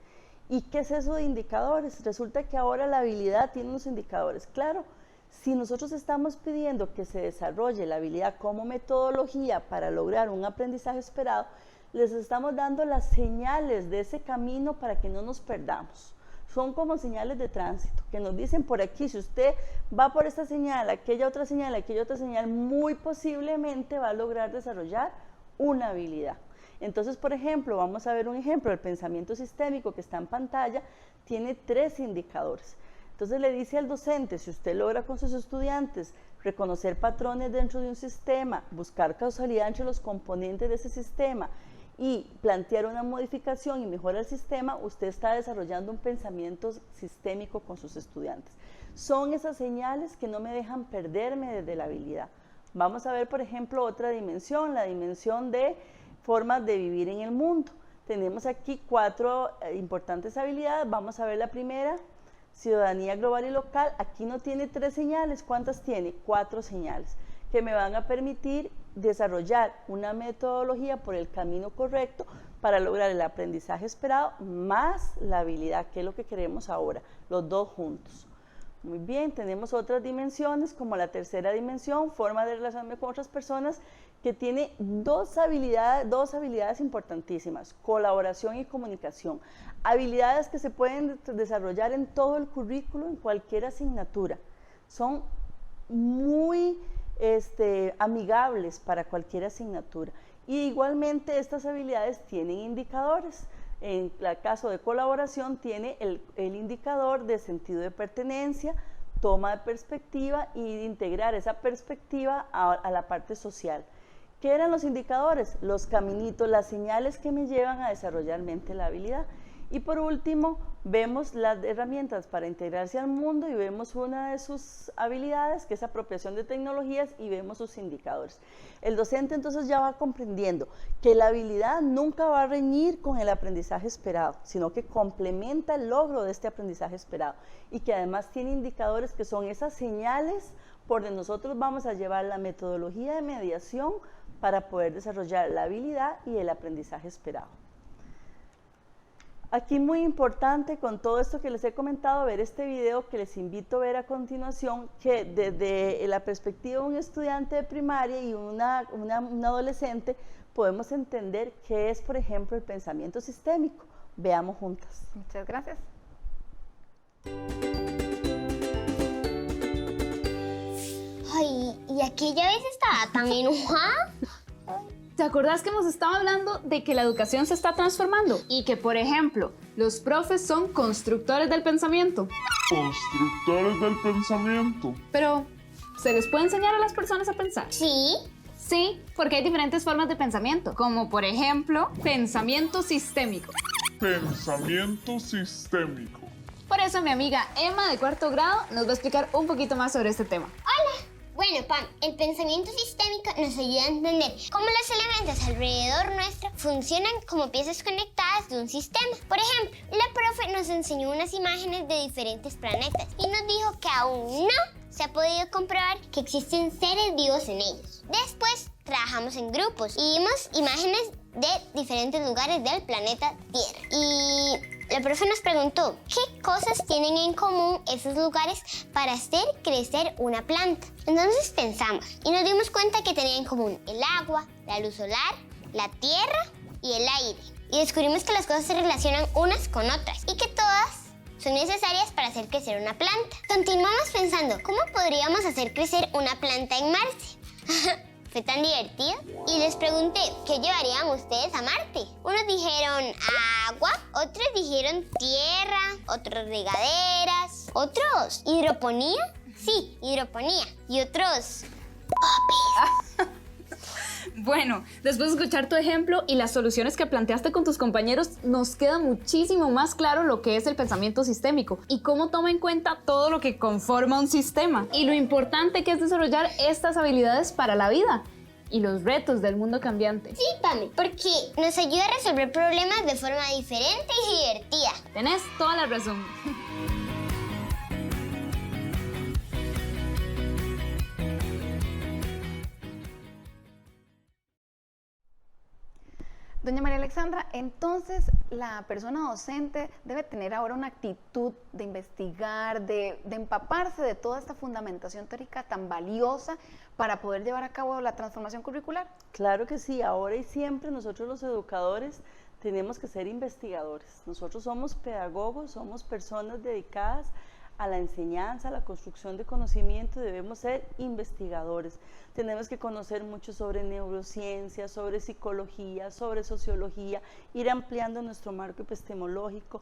S2: ¿Y qué es eso de indicadores? Resulta que ahora la habilidad tiene unos indicadores. Claro, si nosotros estamos pidiendo que se desarrolle la habilidad como metodología para lograr un aprendizaje esperado, les estamos dando las señales de ese camino para que no nos perdamos. Son como señales de tránsito, que nos dicen por aquí, si usted va por esta señal, aquella otra señal, muy posiblemente va a lograr desarrollar una habilidad. Entonces, por ejemplo, vamos a ver un ejemplo, el pensamiento sistémico que está en pantalla tiene 3 indicadores. Entonces le dice al docente, si usted logra con sus estudiantes reconocer patrones dentro de un sistema, buscar causalidad entre los componentes de ese sistema y plantear una modificación y mejora el sistema, usted está desarrollando un pensamiento sistémico con sus estudiantes. Son esas señales que no me dejan perderme desde la habilidad. Vamos a ver, por ejemplo, otra dimensión, la dimensión de formas de vivir en el mundo. Tenemos aquí 4 importantes habilidades. Vamos a ver la primera, ciudadanía global y local. Aquí no tiene 3 señales. ¿Cuántas tiene? 4 señales que me van a permitir desarrollar una metodología por el camino correcto para lograr el aprendizaje esperado más la habilidad, que es lo que queremos ahora, los 2 juntos. Muy bien, tenemos otras dimensiones como la tercera dimensión, forma de relacionarme con otras personas, que tiene 2 habilidades importantísimas: colaboración y comunicación. Habilidades que se pueden desarrollar en todo el currículo, en cualquier asignatura. Son muy amigables para cualquier asignatura. Y igualmente estas habilidades tienen indicadores. En el caso de colaboración tiene el indicador de sentido de pertenencia, toma de perspectiva y de integrar esa perspectiva a la parte social. ¿Qué eran los indicadores? Los caminitos, las señales que me llevan a desarrollar la habilidad. Y por último, vemos las herramientas para integrarse al mundo y vemos una de sus habilidades, que es apropiación de tecnologías, y vemos sus indicadores. El docente entonces ya va comprendiendo que la habilidad nunca va a reñir con el aprendizaje esperado, sino que complementa el logro de este aprendizaje esperado y que además tiene indicadores que son esas señales por donde nosotros vamos a llevar la metodología de mediación para poder desarrollar la habilidad y el aprendizaje esperado. Aquí muy importante, con todo esto que les he comentado, ver este video que les invito a ver a continuación, que desde la perspectiva de un estudiante de primaria y un adolescente podemos entender qué es, por ejemplo, el pensamiento sistémico. Veamos juntas.
S1: Muchas gracias.
S5: Ay, ¿y aquella vez estaba tan enojada?
S6: ¿Te acordás que hemos estado hablando de que la educación se está transformando? Y que, por ejemplo, los profes son constructores del pensamiento.
S7: Constructores del pensamiento.
S6: Pero, ¿Se les puede enseñar a las personas a pensar?
S5: Sí.
S6: Sí, porque hay diferentes formas de pensamiento, como por ejemplo, pensamiento sistémico.
S7: Pensamiento sistémico.
S6: Por eso mi amiga Emma de 4º grado nos va a explicar un poquito más sobre este tema.
S5: Bueno, Pam, el pensamiento sistémico nos ayuda a entender cómo los elementos alrededor nuestro funcionan como piezas conectadas de un sistema. Por ejemplo, la profe nos enseñó unas imágenes de diferentes planetas y nos dijo que aún no se ha podido comprobar que existen seres vivos en ellos. Después, trabajamos en grupos y vimos imágenes de diferentes lugares del planeta Tierra. Y la profe nos preguntó qué cosas tienen en común esos lugares para hacer crecer una planta. Entonces pensamos y nos dimos cuenta que tenían en común el agua, la luz solar, la tierra y el aire. Y descubrimos que las cosas se relacionan unas con otras y que todas son necesarias para hacer crecer una planta. Continuamos pensando, ¿cómo podríamos hacer crecer una planta en Marte? Fue tan divertido. Y les pregunté, ¿qué llevarían ustedes a Marte? Unos dijeron agua, otros dijeron tierra, otros regaderas, otros hidroponía. Sí, hidroponía. Y otros
S6: Bueno, después de escuchar tu ejemplo y las soluciones que planteaste con tus compañeros, nos queda muchísimo más claro lo que es el pensamiento sistémico y cómo toma en cuenta todo lo que conforma un sistema y lo importante que es desarrollar estas habilidades para la vida y los retos del mundo cambiante.
S5: Sí, Pame, porque nos ayuda a resolver problemas de forma diferente y divertida.
S6: Tenés toda la razón.
S1: Doña María Alexandra, entonces la persona docente debe tener ahora una actitud de investigar, de empaparse de toda esta fundamentación teórica tan valiosa para poder llevar a cabo la transformación curricular.
S2: Claro que sí, ahora y siempre nosotros los educadores tenemos que ser investigadores. Nosotros somos pedagogos, somos personas dedicadas a la enseñanza, a la construcción de conocimiento, debemos ser investigadores. Tenemos que conocer mucho sobre neurociencia, sobre psicología, sobre sociología, ir ampliando nuestro marco epistemológico.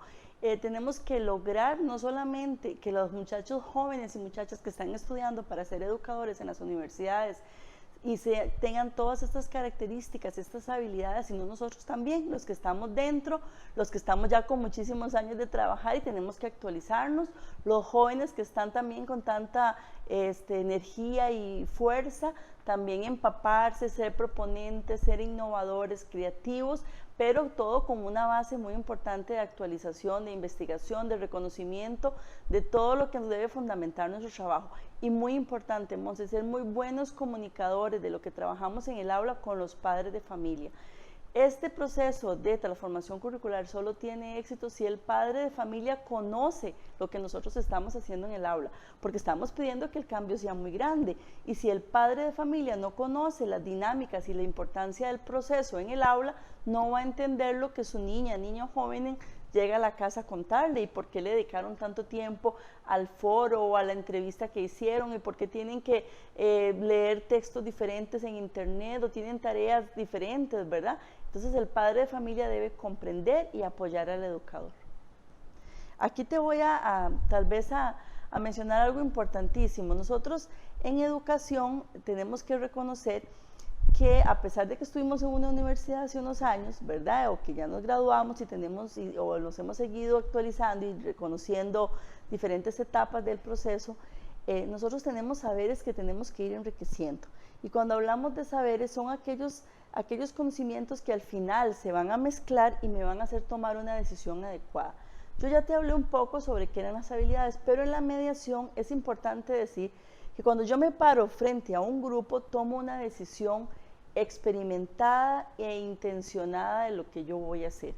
S2: Tenemos que lograr no solamente que los muchachos jóvenes y muchachas que están estudiando para ser educadores en las universidades y tengan todas estas características, estas habilidades, sino nosotros también, los que estamos dentro, los que estamos ya con muchísimos años de trabajar y tenemos que actualizarnos, los jóvenes que están también con tanta energía y fuerza, también empaparse, ser proponentes, ser innovadores, creativos, pero todo con una base muy importante de actualización, de investigación, de reconocimiento, de todo lo que nos debe fundamentar nuestro trabajo. Y muy importante, Monse, ser muy buenos comunicadores de lo que trabajamos en el aula con los padres de familia. Este proceso de transformación curricular solo tiene éxito si el padre de familia conoce lo que nosotros estamos haciendo en el aula, porque estamos pidiendo que el cambio sea muy grande, y si el padre de familia no conoce las dinámicas y la importancia del proceso en el aula, no va a entender lo que su niño joven llega a la casa a contarle y por qué le dedicaron tanto tiempo al foro o a la entrevista que hicieron y por qué tienen que leer textos diferentes en internet o tienen tareas diferentes, ¿verdad? Entonces el padre de familia debe comprender y apoyar al educador. Aquí te voy tal vez a mencionar algo importantísimo. Nosotros en educación tenemos que reconocer que a pesar de que estuvimos en una universidad hace unos años, ¿verdad? O que ya nos graduamos y o nos hemos seguido actualizando y reconociendo diferentes etapas del proceso, nosotros tenemos saberes que tenemos que ir enriqueciendo. Y cuando hablamos de saberes son aquellos conocimientos que al final se van a mezclar y me van a hacer tomar una decisión adecuada. Yo ya te hablé un poco sobre qué eran las habilidades, pero en la mediación es importante decir que cuando yo me paro frente a un grupo, tomo una decisión experimentada e intencionada de lo que yo voy a hacer.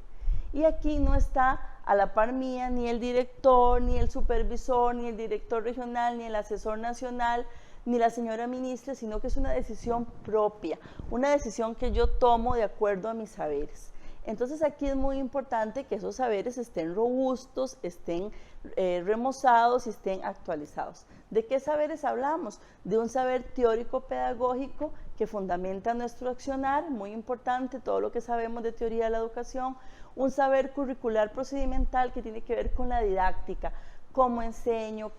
S2: Y aquí no está a la par mía ni el director, ni el supervisor, ni el director regional, ni el asesor nacional, ni la señora ministra, sino que es una decisión propia, una decisión que yo tomo de acuerdo a mis saberes. Entonces aquí es muy importante que esos saberes estén robustos, estén remozados y estén actualizados. ¿De qué saberes hablamos? De un saber teórico pedagógico que fundamenta nuestro accionar, muy importante, todo lo que sabemos de teoría de la educación, un saber curricular procedimental que tiene que ver con la didáctica, cómo enseño,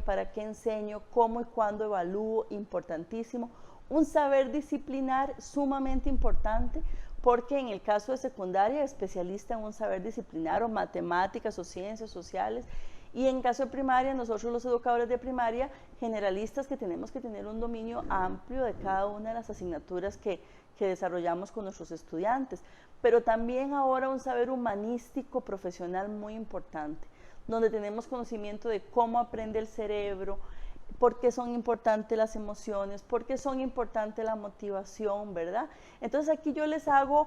S2: para qué enseño, cómo y cuándo evalúo, importantísimo. Un saber disciplinar sumamente importante, porque en el caso de secundaria, especialista en un saber disciplinar o matemáticas o ciencias sociales, y en caso de primaria, nosotros los educadores de primaria, generalistas, que tenemos que tener un dominio amplio de cada una de las asignaturas que desarrollamos con nuestros estudiantes, pero también ahora un saber humanístico profesional muy importante, donde tenemos conocimiento de cómo aprende el cerebro, por qué son importantes las emociones, por qué son importantes la motivación, ¿verdad? Entonces aquí yo les hago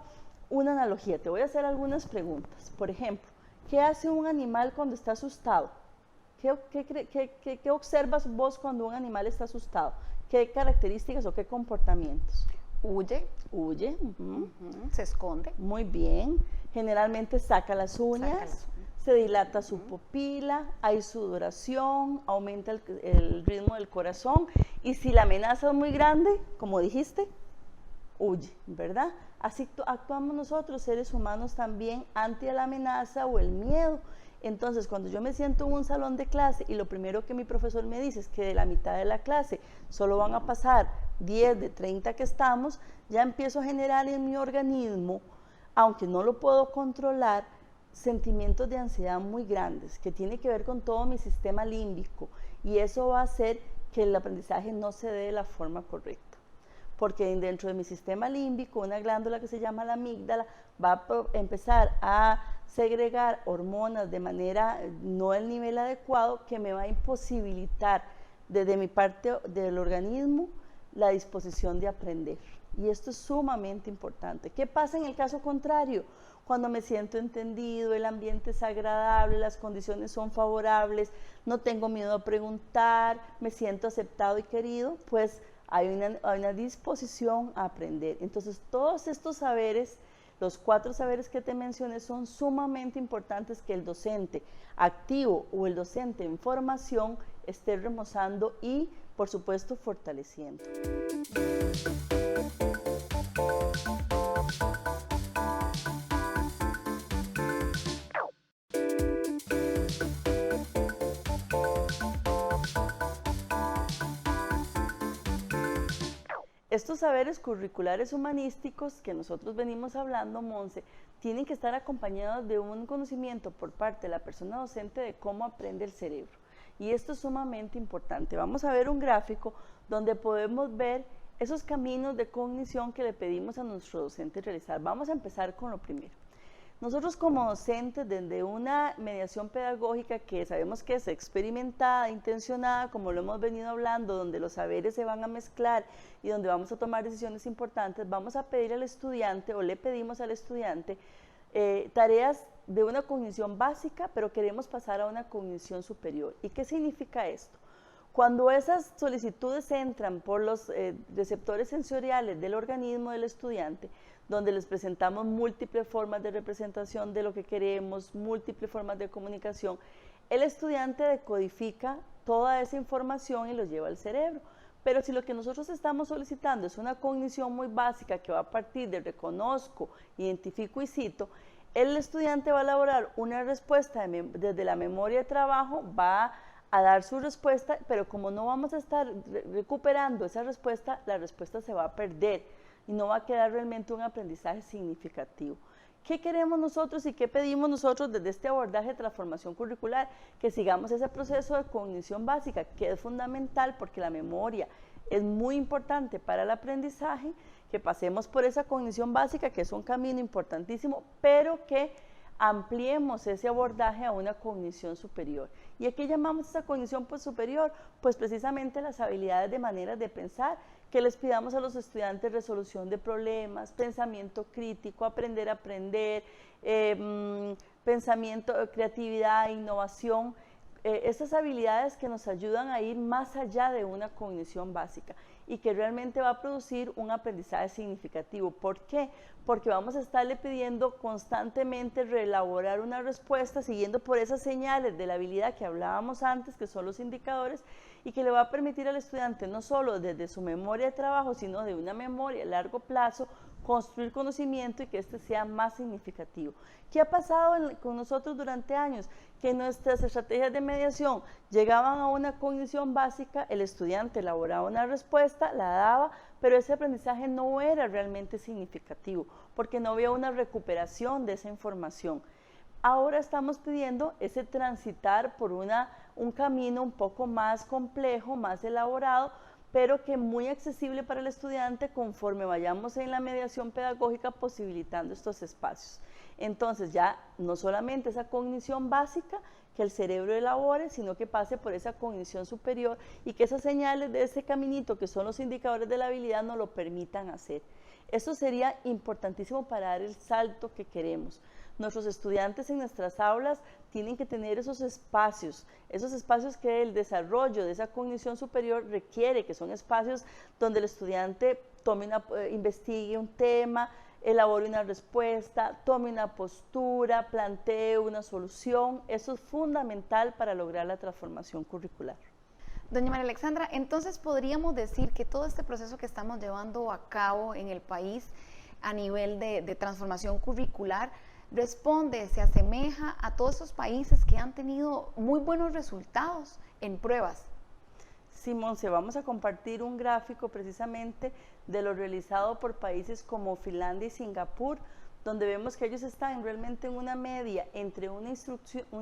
S2: una analogía, te voy a hacer algunas preguntas. Por ejemplo, ¿qué hace un animal cuando está asustado? ¿Qué observas vos cuando un animal está asustado? ¿Qué características o qué comportamientos?
S1: Huye.
S2: Huye.
S1: Se esconde.
S2: Muy bien. Generalmente saca las uñas. Se dilata su pupila, hay sudoración, aumenta el ritmo del corazón, y si la amenaza es muy grande, como dijiste, huye, ¿verdad? Así actuamos nosotros, seres humanos, también ante la amenaza o el miedo. Entonces, cuando yo me siento en un salón de clase y lo primero que mi profesor me dice es que de la mitad de la clase solo van a pasar 10 de 30 que estamos, ya empiezo a generar en mi organismo, aunque no lo puedo controlar, sentimientos de ansiedad muy grandes, que tiene que ver con todo mi sistema límbico, y eso va a hacer que el aprendizaje no se dé de la forma correcta, porque dentro de mi sistema límbico, una glándula que se llama la amígdala va a empezar a segregar hormonas de manera no al nivel adecuado, que me va a imposibilitar desde mi parte del organismo la disposición de aprender, y esto es sumamente importante. ¿Qué pasa en el caso contrario? Cuando me siento entendido, el ambiente es agradable, las condiciones son favorables, no tengo miedo a preguntar, me siento aceptado y querido, pues hay una disposición a aprender. Entonces, todos estos saberes, los 4 saberes que te mencioné, son sumamente importantes que el docente activo o el docente en formación esté remozando y, por supuesto, fortaleciendo. Estos saberes curriculares humanísticos que nosotros venimos hablando, Monse, tienen que estar acompañados de un conocimiento por parte de la persona docente de cómo aprende el cerebro. Y esto es sumamente importante. Vamos a ver un gráfico donde podemos ver esos caminos de cognición que le pedimos a nuestro docente realizar. Vamos a empezar con lo primero. Nosotros como docentes, desde una mediación pedagógica que sabemos que es experimentada, intencionada, como lo hemos venido hablando, donde los saberes se van a mezclar y donde vamos a tomar decisiones importantes, vamos a pedir al estudiante, o le pedimos al estudiante, tareas de una cognición básica, pero queremos pasar a una cognición superior. ¿Y qué significa esto? Cuando esas solicitudes entran por los receptores sensoriales del organismo del estudiante, donde les presentamos múltiples formas de representación de lo que queremos, múltiples formas de comunicación, el estudiante decodifica toda esa información y lo lleva al cerebro. Pero si lo que nosotros estamos solicitando es una cognición muy básica que va a partir de reconozco, identifico y cito, el estudiante va a elaborar una respuesta desde la memoria de trabajo, va a dar su respuesta, pero como no vamos a estar recuperando esa respuesta, la respuesta se va a perder y no va a quedar realmente un aprendizaje significativo. ¿Qué queremos nosotros y qué pedimos nosotros desde este abordaje de transformación curricular? Que sigamos ese proceso de cognición básica, que es fundamental porque la memoria es muy importante para el aprendizaje, que pasemos por esa cognición básica, que es un camino importantísimo, pero que ampliemos ese abordaje a una cognición superior. ¿Y a qué llamamos esa cognición superior? Pues precisamente las habilidades de maneras de pensar, que les pidamos a los estudiantes resolución de problemas, pensamiento crítico, aprender a aprender, pensamiento, creatividad, innovación, esas habilidades que nos ayudan a ir más allá de una cognición básica y que realmente va a producir un aprendizaje significativo. ¿Por qué? Porque vamos a estarle pidiendo constantemente reelaborar una respuesta siguiendo por esas señales de la habilidad que hablábamos antes, que son los indicadores, y que le va a permitir al estudiante no solo desde su memoria de trabajo, sino de una memoria a largo plazo, construir conocimiento y que este sea más significativo. ¿Qué ha pasado con nosotros durante años? Que nuestras estrategias de mediación llegaban a una cognición básica, el estudiante elaboraba una respuesta, la daba, pero ese aprendizaje no era realmente significativo, porque no había una recuperación de esa información. Ahora estamos pidiendo ese transitar por un camino un poco más complejo, más elaborado, pero que muy accesible para el estudiante conforme vayamos en la mediación pedagógica posibilitando estos espacios. Entonces ya no solamente esa cognición básica que el cerebro elabore, sino que pase por esa cognición superior y que esas señales de ese caminito que son los indicadores de la habilidad nos lo permitan hacer. Eso sería importantísimo para dar el salto que queremos. Nuestros estudiantes en nuestras aulas tienen que tener esos espacios que el desarrollo de esa cognición superior requiere, que son espacios donde el estudiante investigue un tema, elabore una respuesta, tome una postura, plantee una solución. Eso es fundamental para lograr la transformación curricular.
S1: Doña María Alexandra, entonces podríamos decir que todo este proceso que estamos llevando a cabo en el país a nivel de transformación curricular responde, se asemeja a todos esos países que han tenido muy buenos resultados en pruebas.
S2: Sí, Monse, vamos a compartir un gráfico precisamente de lo realizado por países como Finlandia y Singapur, donde vemos que ellos están realmente en una media entre una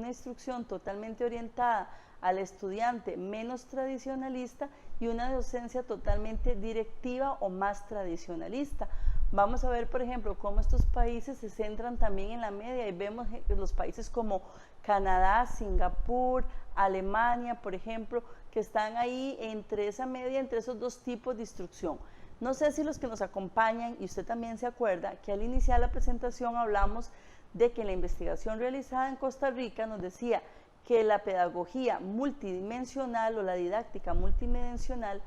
S2: instrucción totalmente orientada al estudiante menos tradicionalista y una docencia totalmente directiva o más tradicionalista. Vamos a ver, por ejemplo, cómo estos países se centran también en la media y vemos los países como Canadá, Singapur, Alemania, por ejemplo, que están ahí entre esa media, entre esos dos tipos de instrucción. No sé si los que nos acompañan, y usted también se acuerda, que al iniciar la presentación hablamos de que la investigación realizada en Costa Rica nos decía que la pedagogía multidimensional o la didáctica multidimensional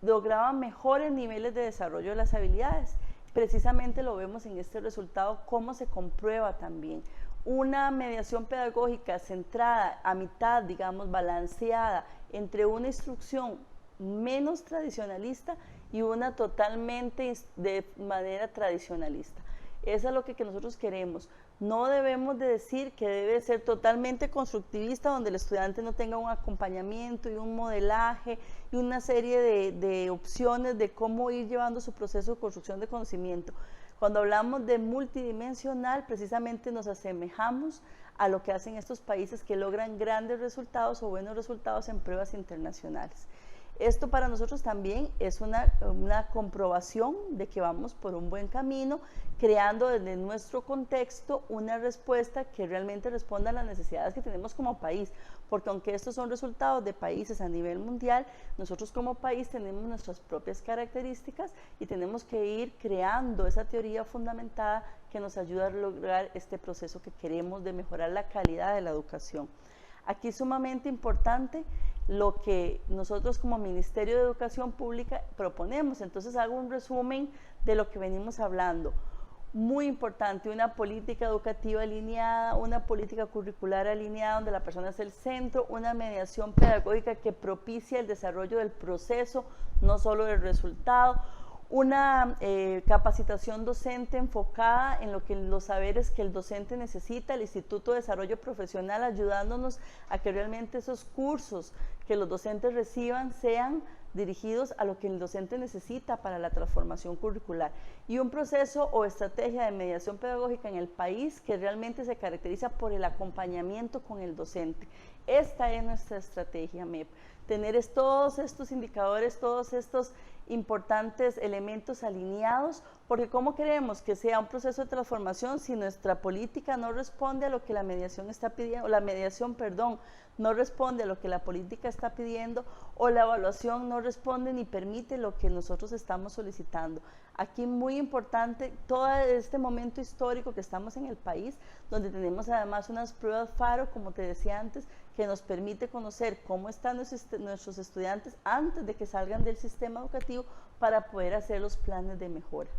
S2: lograba mejores niveles de desarrollo de las habilidades. Precisamente lo vemos en este resultado, cómo se comprueba también. Una mediación pedagógica centrada a mitad, digamos, balanceada entre una instrucción menos tradicionalista y una totalmente de manera tradicionalista. Eso es lo que nosotros queremos. No debemos de decir que debe ser totalmente constructivista, donde el estudiante no tenga un acompañamiento y un modelaje y una serie de opciones de cómo ir llevando su proceso de construcción de conocimiento. Cuando hablamos de multidimensional, precisamente nos asemejamos a lo que hacen estos países que logran grandes resultados o buenos resultados en pruebas internacionales. Esto para nosotros también es una comprobación de que vamos por un buen camino, creando desde nuestro contexto una respuesta que realmente responda a las necesidades que tenemos como país, porque aunque estos son resultados de países a nivel mundial, nosotros como país tenemos nuestras propias características y tenemos que ir creando esa teoría fundamentada que nos ayuda a lograr este proceso que queremos de mejorar la calidad de la educación. Aquí es sumamente importante lo que nosotros como Ministerio de Educación Pública proponemos. Entonces hago un resumen de lo que venimos hablando. Muy importante, una política educativa alineada, una política curricular alineada donde la persona es el centro, una mediación pedagógica que propicia el desarrollo del proceso, no solo del resultado, una capacitación docente enfocada en los saberes que el docente necesita, el Instituto de Desarrollo Profesional ayudándonos a que realmente esos cursos que los docentes reciban sean dirigidos a lo que el docente necesita para la transformación curricular, y un proceso o estrategia de mediación pedagógica en el país que realmente se caracteriza por el acompañamiento con el docente. Esta es nuestra estrategia MEP, tener todos estos indicadores, todos estos importantes elementos alineados, porque ¿cómo queremos que sea un proceso de transformación si nuestra política no responde a lo que la mediación está pidiendo, no responde a lo que la política está pidiendo, o la evaluación no responde ni permite lo que nosotros estamos solicitando? Aquí muy importante todo este momento histórico que estamos en el país, donde tenemos además unas pruebas FARO, como te decía antes, que nos permite conocer cómo están nuestros estudiantes antes de que salgan del sistema educativo para poder hacer los planes de mejora.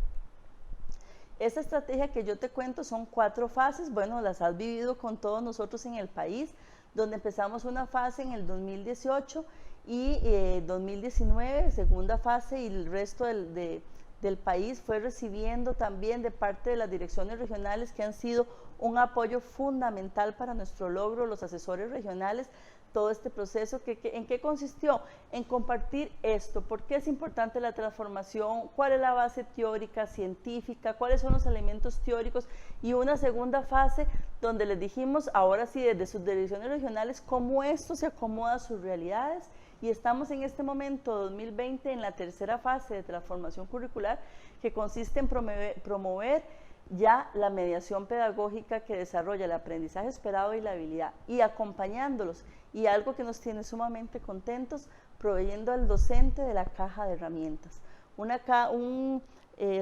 S2: Esta estrategia que yo te cuento son 4 fases, bueno, las has vivido con todos nosotros en el país, donde empezamos una fase en el 2018 y 2019, segunda fase, y el resto de del país fue recibiendo también de parte de las direcciones regionales, que han sido un apoyo fundamental para nuestro logro, los asesores regionales, todo este proceso. ¿En qué consistió? En compartir esto. ¿Por qué es importante la transformación? ¿Cuál es la base teórica, científica? ¿Cuáles son los elementos teóricos? Y una segunda fase donde les dijimos, ahora sí, desde sus direcciones regionales, cómo esto se acomoda a sus realidades. Y estamos en este momento, 2020, en la tercera fase de transformación curricular, que consiste en promover ya la mediación pedagógica que desarrolla el aprendizaje esperado y la habilidad, y acompañándolos, y algo que nos tiene sumamente contentos, proveyendo al docente de la caja de herramientas, un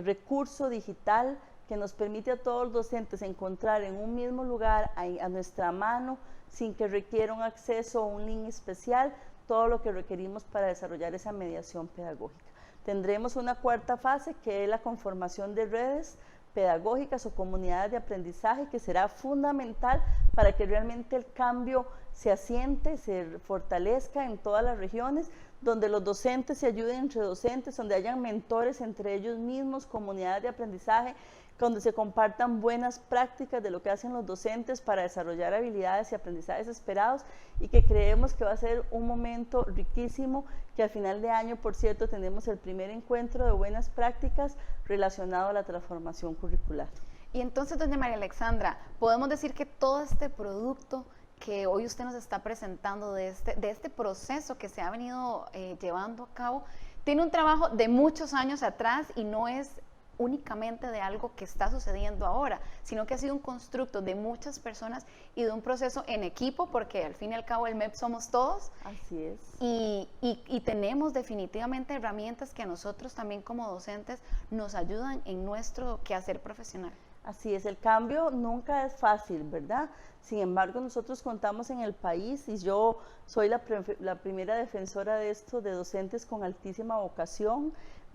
S2: recurso digital que nos permite a todos los docentes encontrar en un mismo lugar, a nuestra mano, sin que requiera un acceso o un link especial, todo lo que requerimos para desarrollar esa mediación pedagógica. Tendremos una cuarta fase, que es la conformación de redes pedagógicas o comunidades de aprendizaje, que será fundamental para que realmente el cambio se asiente, se fortalezca en todas las regiones, donde los docentes se ayuden entre docentes, donde hayan mentores entre ellos mismos, comunidades de aprendizaje, donde se compartan buenas prácticas de lo que hacen los docentes para desarrollar habilidades y aprendizajes esperados, y que creemos que va a ser un momento riquísimo, que al final de año, por cierto, tenemos el primer encuentro de buenas prácticas relacionado a la transformación curricular.
S1: Y entonces, doña María Alexandra, podemos decir que todo este producto que hoy usted nos está presentando, de este proceso que se ha venido llevando a cabo, tiene un trabajo de muchos años atrás, y no es únicamente de algo que está sucediendo ahora, sino que ha sido un constructo de muchas personas y de un proceso en equipo, porque al fin y al cabo el MEP somos todos.
S2: Así es.
S1: Y tenemos definitivamente herramientas que a nosotros también como docentes nos ayudan en nuestro quehacer profesional.
S2: Así es, el cambio nunca es fácil, ¿verdad? Sin embargo, nosotros contamos en el país, y yo soy la primera defensora de esto, de docentes con altísima vocación.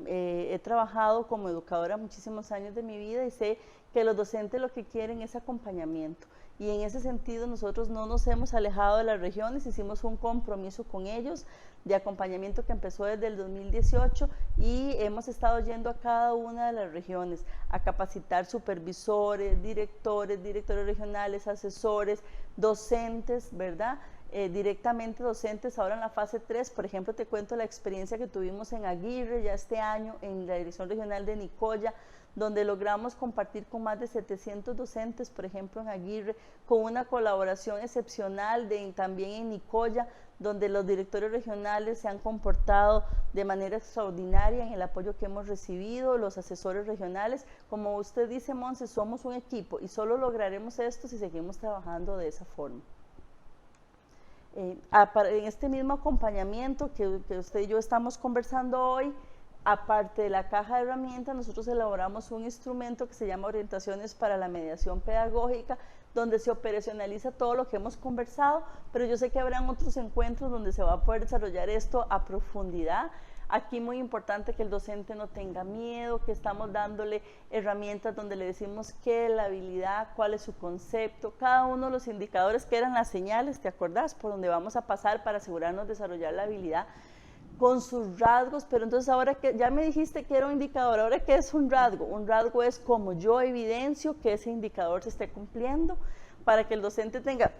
S2: He trabajado como educadora muchísimos años de mi vida, y sé que los docentes lo que quieren es acompañamiento. Y en ese sentido nosotros no nos hemos alejado de las regiones, hicimos un compromiso con ellos de acompañamiento que empezó desde el 2018, y hemos estado yendo a cada una de las regiones a capacitar supervisores, directores regionales, asesores, docentes, ¿verdad? Directamente docentes. Ahora en la fase 3, por ejemplo, te cuento la experiencia que tuvimos en Aguirre ya este año, en la Dirección Regional de Nicoya, donde logramos compartir con más de 700 docentes, por ejemplo en Aguirre, con una colaboración excepcional también en Nicoya, donde los directores regionales se han comportado de manera extraordinaria en el apoyo que hemos recibido, los asesores regionales. Como usted dice, Monse, somos un equipo, y solo lograremos esto si seguimos trabajando de esa forma. En este mismo acompañamiento que usted y yo estamos conversando hoy, aparte de la caja de herramientas, nosotros elaboramos un instrumento que se llama Orientaciones para la Mediación Pedagógica, donde se operacionaliza todo lo que hemos conversado, pero yo sé que habrán otros encuentros donde se va a poder desarrollar esto a profundidad. Aquí muy importante que el docente no tenga miedo, que estamos dándole herramientas donde le decimos qué es la habilidad, cuál es su concepto, cada uno de los indicadores que eran las señales, ¿te acordás? Por donde vamos a pasar para asegurarnos de desarrollar la habilidad, con sus rasgos. Pero entonces ahora que ya me dijiste que era un indicador, ¿ahora qué es un rasgo? Un rasgo es como yo evidencio que ese indicador se esté cumpliendo, para que el docente tenga,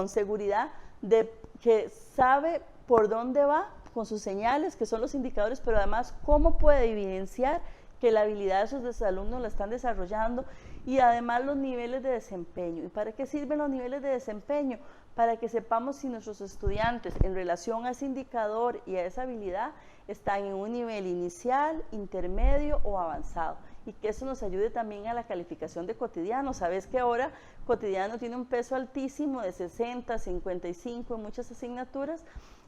S2: seguridad de que sabe por dónde va con sus señales, que son los indicadores, pero además cómo puede evidenciar que la habilidad de sus alumnos la están desarrollando, y además los niveles de desempeño. ¿Y para qué sirven los niveles de desempeño? Para que sepamos si nuestros estudiantes en relación a ese indicador y a esa habilidad están en un nivel inicial, intermedio o avanzado, y que eso nos ayude también a la calificación de cotidiano. Sabes que ahora cotidiano tiene un peso altísimo de 60, 55 en muchas asignaturas,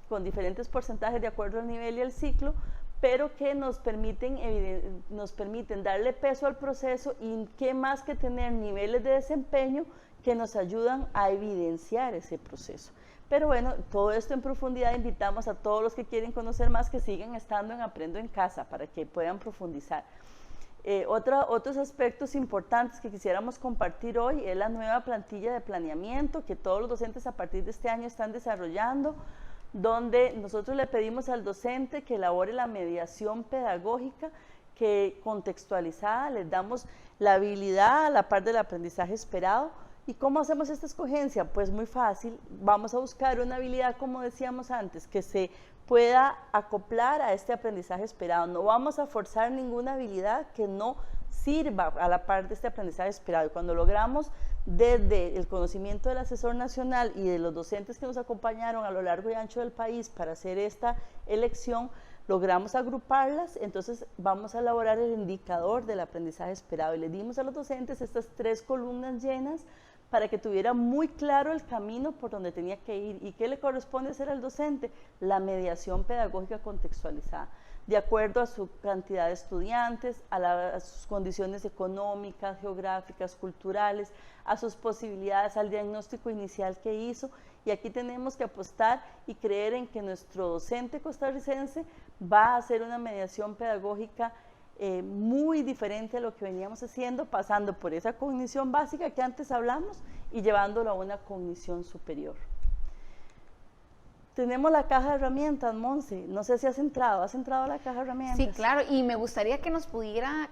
S2: con diferentes porcentajes de acuerdo al nivel y al ciclo, pero que nos permiten darle peso al proceso, y qué más que tener niveles de desempeño que nos ayudan a evidenciar ese proceso. Pero bueno, todo esto en profundidad, invitamos a todos los que quieren conocer más que sigan estando en Aprendo en Casa para que puedan profundizar. Otros aspectos importantes que quisiéramos compartir hoy es la nueva plantilla de planeamiento que todos los docentes a partir de este año están desarrollando, donde nosotros le pedimos al docente que elabore la mediación pedagógica, que contextualizada, les damos la habilidad a la par del aprendizaje esperado. ¿Y cómo hacemos esta escogencia? Pues muy fácil, vamos a buscar una habilidad, como decíamos antes, que se pueda acoplar a este aprendizaje esperado. No vamos a forzar ninguna habilidad que no sirva a la par de este aprendizaje esperado. Y cuando logramos desde el conocimiento del asesor nacional y de los docentes que nos acompañaron a lo largo y ancho del país para hacer esta elección, logramos agruparlas, entonces vamos a elaborar el indicador del aprendizaje esperado. Y le dimos a los docentes estas 3 columnas llenas para que tuviera muy claro el camino por donde tenía que ir. ¿Y qué le corresponde hacer al docente? La mediación pedagógica contextualizada, de acuerdo a su cantidad de estudiantes, a sus condiciones económicas, geográficas, culturales, a sus posibilidades, al diagnóstico inicial que hizo. Y aquí tenemos que apostar y creer en que nuestro docente costarricense va a hacer una mediación pedagógica muy diferente a lo que veníamos haciendo, pasando por esa cognición básica que antes hablamos y llevándolo a una cognición superior. Tenemos la caja de herramientas, Monse. No sé si has entrado a la caja de herramientas.
S1: Sí, claro, y me gustaría que nos pudiera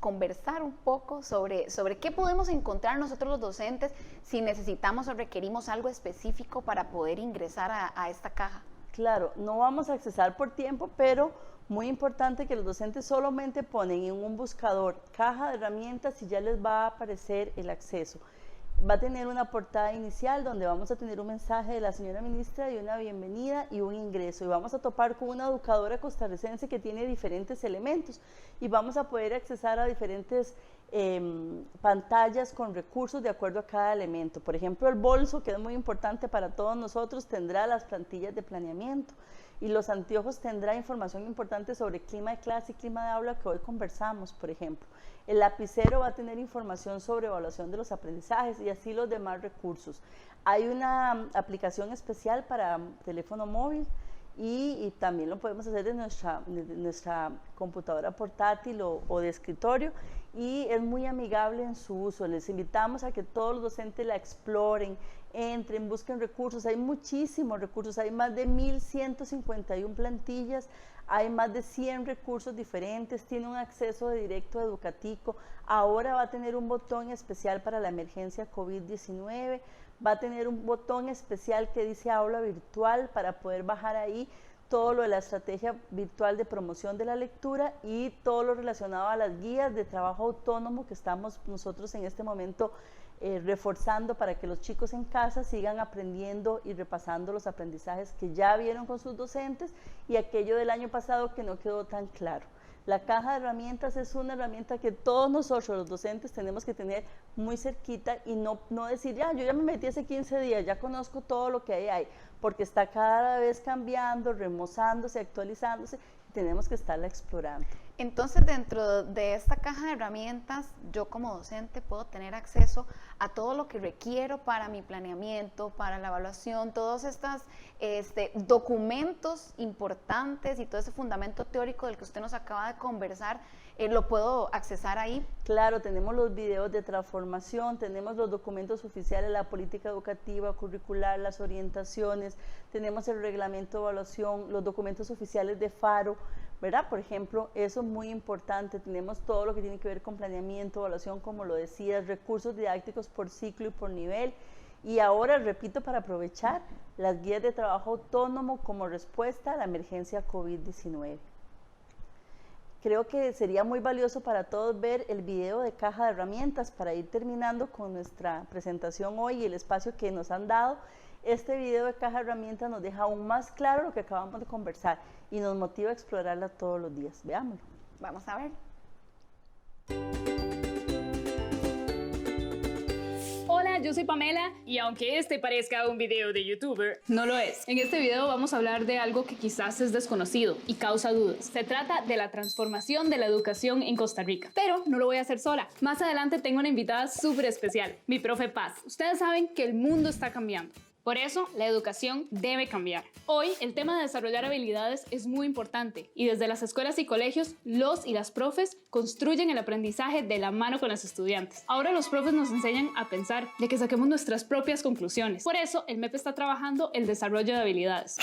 S1: conversar un poco sobre qué podemos encontrar nosotros los docentes si necesitamos o requerimos algo específico para poder ingresar a esta caja.
S2: Claro, no vamos a accesar por tiempo, pero muy importante que los docentes solamente ponen en un buscador caja de herramientas y ya les va a aparecer el acceso. Va a tener una portada inicial donde vamos a tener un mensaje de la señora ministra y una bienvenida y un ingreso. Y vamos a topar con una educadora costarricense que tiene diferentes elementos y vamos a poder accesar a diferentes pantallas con recursos de acuerdo a cada elemento. Por ejemplo, el bolso, que es muy importante para todos nosotros, tendrá las plantillas de planeamiento. Y los anteojos tendrá información importante sobre clima de clase y clima de aula que hoy conversamos, por ejemplo. El lapicero va a tener información sobre evaluación de los aprendizajes y así los demás recursos. Hay una aplicación especial para teléfono móvil y también lo podemos hacer de nuestra computadora portátil o de escritorio y es muy amigable en su uso. Les invitamos a que todos los docentes la exploren, entren, busquen recursos. Hay muchísimos recursos, hay más de 1.151 plantillas, hay más de 100 recursos diferentes, tiene un acceso directo a Educatico. Ahora va a tener un botón especial para la emergencia COVID-19, va a tener un botón especial que dice aula virtual para poder bajar ahí todo lo de la estrategia virtual de promoción de la lectura y todo lo relacionado a las guías de trabajo autónomo que estamos nosotros en este momento reforzando para que los chicos en casa sigan aprendiendo y repasando los aprendizajes que ya vieron con sus docentes y aquello del año pasado que no quedó tan claro. La caja de herramientas es una herramienta que todos nosotros, los docentes, tenemos que tener muy cerquita y no decir, ya, yo ya me metí hace 15 días, ya conozco todo lo que hay, porque está cada vez cambiando, remozándose, actualizándose, y tenemos que estarla explorando.
S1: Entonces, dentro de esta caja de herramientas, yo como docente puedo tener acceso a todo lo que requiero para mi planeamiento, para la evaluación, todos estos documentos importantes y todo ese fundamento teórico del que usted nos acaba de conversar, ¿lo puedo accesar ahí?
S2: Claro, tenemos los videos de transformación, tenemos los documentos oficiales, la política educativa, curricular, las orientaciones, tenemos el reglamento de evaluación, los documentos oficiales de FARO, ¿verdad? Por ejemplo, eso es muy importante, tenemos todo lo que tiene que ver con planeamiento, evaluación, como lo decías, recursos didácticos por ciclo y por nivel, y ahora, repito, para aprovechar las guías de trabajo autónomo como respuesta a la emergencia COVID-19. Creo que sería muy valioso para todos ver el video de caja de herramientas para ir terminando con nuestra presentación hoy y el espacio que nos han dado. Este video de caja de herramientas nos deja aún más claro lo que acabamos de conversar y nos motiva a explorarla todos los días. Veámoslo.
S1: Vamos a ver.
S6: Hola, yo soy Pamela y aunque este parezca un video de youtuber, no lo es. En este video vamos a hablar de algo que quizás es desconocido y causa dudas. Se trata de la transformación de la educación en Costa Rica. Pero no lo voy a hacer sola. Más adelante tengo una invitada súper especial, mi profe Paz. Ustedes saben que el mundo está cambiando. Por eso, la educación debe cambiar. Hoy, el tema de desarrollar habilidades es muy importante y desde las escuelas y colegios, los y las profes construyen el aprendizaje de la mano con los estudiantes. Ahora los profes nos enseñan a pensar, de que saquemos nuestras propias conclusiones. Por eso, el MEP está trabajando el desarrollo de habilidades.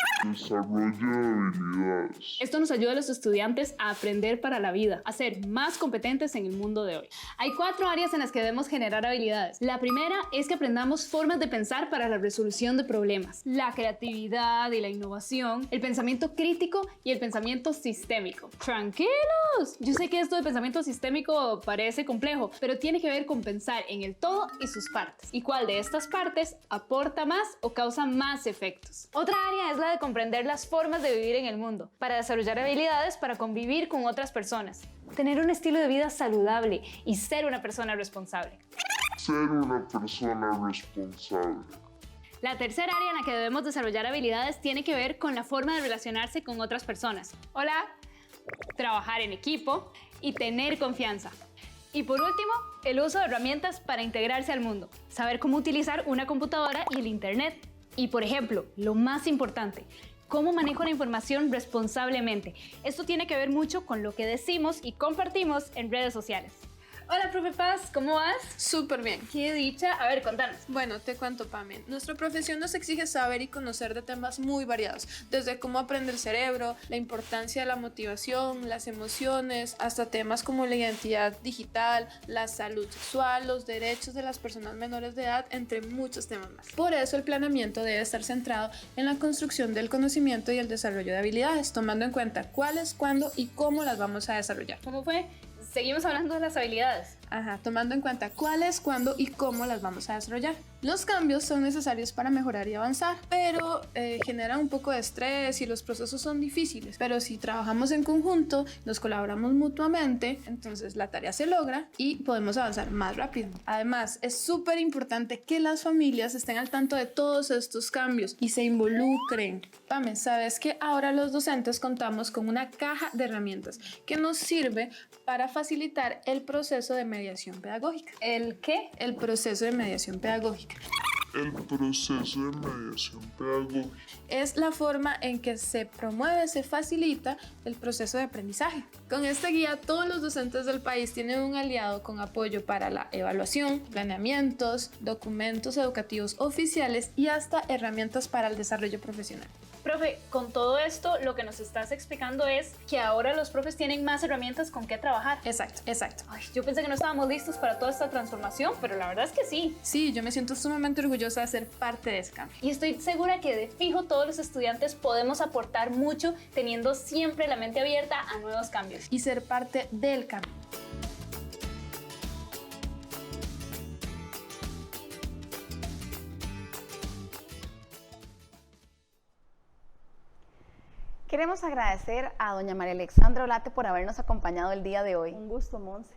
S6: Esto nos ayuda a los estudiantes a aprender para la vida, a ser más competentes en el mundo de hoy. Hay 4 áreas en las que debemos generar habilidades. La primera es que aprendamos formas de pensar para la resolución de problemas, la creatividad y la innovación, el pensamiento crítico y el pensamiento sistémico. ¡Tranquilos! Yo sé que esto de pensamiento sistémico parece complejo, pero tiene que ver con pensar en el todo y sus partes, y cuál de estas partes aporta más o causa más efectos. Otra área es la de comprender las formas de vivir en el mundo, para desarrollar habilidades para convivir con otras personas, tener un estilo de vida saludable y ser una persona responsable. La tercera área en la que debemos desarrollar habilidades tiene que ver con la forma de relacionarse con otras personas. Hola, trabajar en equipo y tener confianza. Y por último, el uso de herramientas para integrarse al mundo. Saber cómo utilizar una computadora y el internet. Y por ejemplo, lo más importante, cómo manejo la información responsablemente. Esto tiene que ver mucho con lo que decimos y compartimos en redes sociales. Hola, profe Paz, ¿cómo vas?
S8: Súper bien.
S6: Qué dicha. A ver, contanos.
S8: Bueno, te cuento, Pame. Nuestra profesión nos exige saber y conocer de temas muy variados, desde cómo aprende el cerebro, la importancia de la motivación, las emociones, hasta temas como la identidad digital, la salud sexual, los derechos de las personas menores de edad, entre muchos temas más. Por eso el planeamiento debe estar centrado en la construcción del conocimiento y el desarrollo de habilidades, tomando en cuenta cuáles, cuándo y cómo las vamos a desarrollar.
S6: ¿Cómo fue? Seguimos hablando de las habilidades.
S8: Ajá, tomando en cuenta cuáles, cuándo y cómo las vamos a desarrollar. Los cambios son necesarios para mejorar y avanzar, pero generan un poco de estrés y los procesos son difíciles. Pero si trabajamos en conjunto, nos colaboramos mutuamente, entonces la tarea se logra y podemos avanzar más rápido. Además, es súper importante que las familias estén al tanto de todos estos cambios y se involucren. Pame, ¿sabes que ahora los docentes contamos con una caja de herramientas que nos sirve para facilitar el proceso de mediación pedagógica?
S6: ¿El qué?
S8: El proceso de mediación pedagógica. Es la forma en que se promueve, se facilita el proceso de aprendizaje. Con esta guía, todos los docentes del país tienen un aliado con apoyo para la evaluación, planeamientos, documentos educativos oficiales y hasta herramientas para el desarrollo profesional.
S6: Profe, con todo esto, lo que nos estás explicando es que ahora los profes tienen más herramientas con qué trabajar.
S8: Exacto.
S6: Ay, yo pensé que no estábamos listos para toda esta transformación, pero la verdad es que sí.
S8: Sí, yo me siento sumamente orgullosa de ser parte de ese cambio.
S6: Y estoy segura que de fijo todos los estudiantes podemos aportar mucho teniendo siempre la mente abierta a nuevos cambios.
S8: Y ser parte del cambio.
S1: Queremos agradecer a doña María Alexandra Olate por habernos acompañado el día de hoy.
S2: Un gusto, Monse.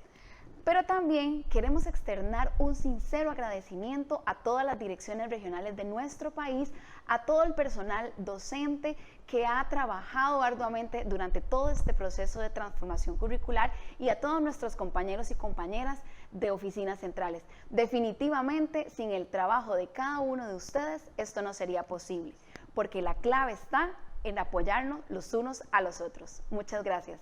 S1: Pero también queremos externar un sincero agradecimiento a todas las direcciones regionales de nuestro país, a todo el personal docente que ha trabajado arduamente durante todo este proceso de transformación curricular y a todos nuestros compañeros y compañeras de oficinas centrales. Definitivamente, sin el trabajo de cada uno de ustedes, esto no sería posible, porque la clave está en apoyarnos los unos a los otros. Muchas gracias.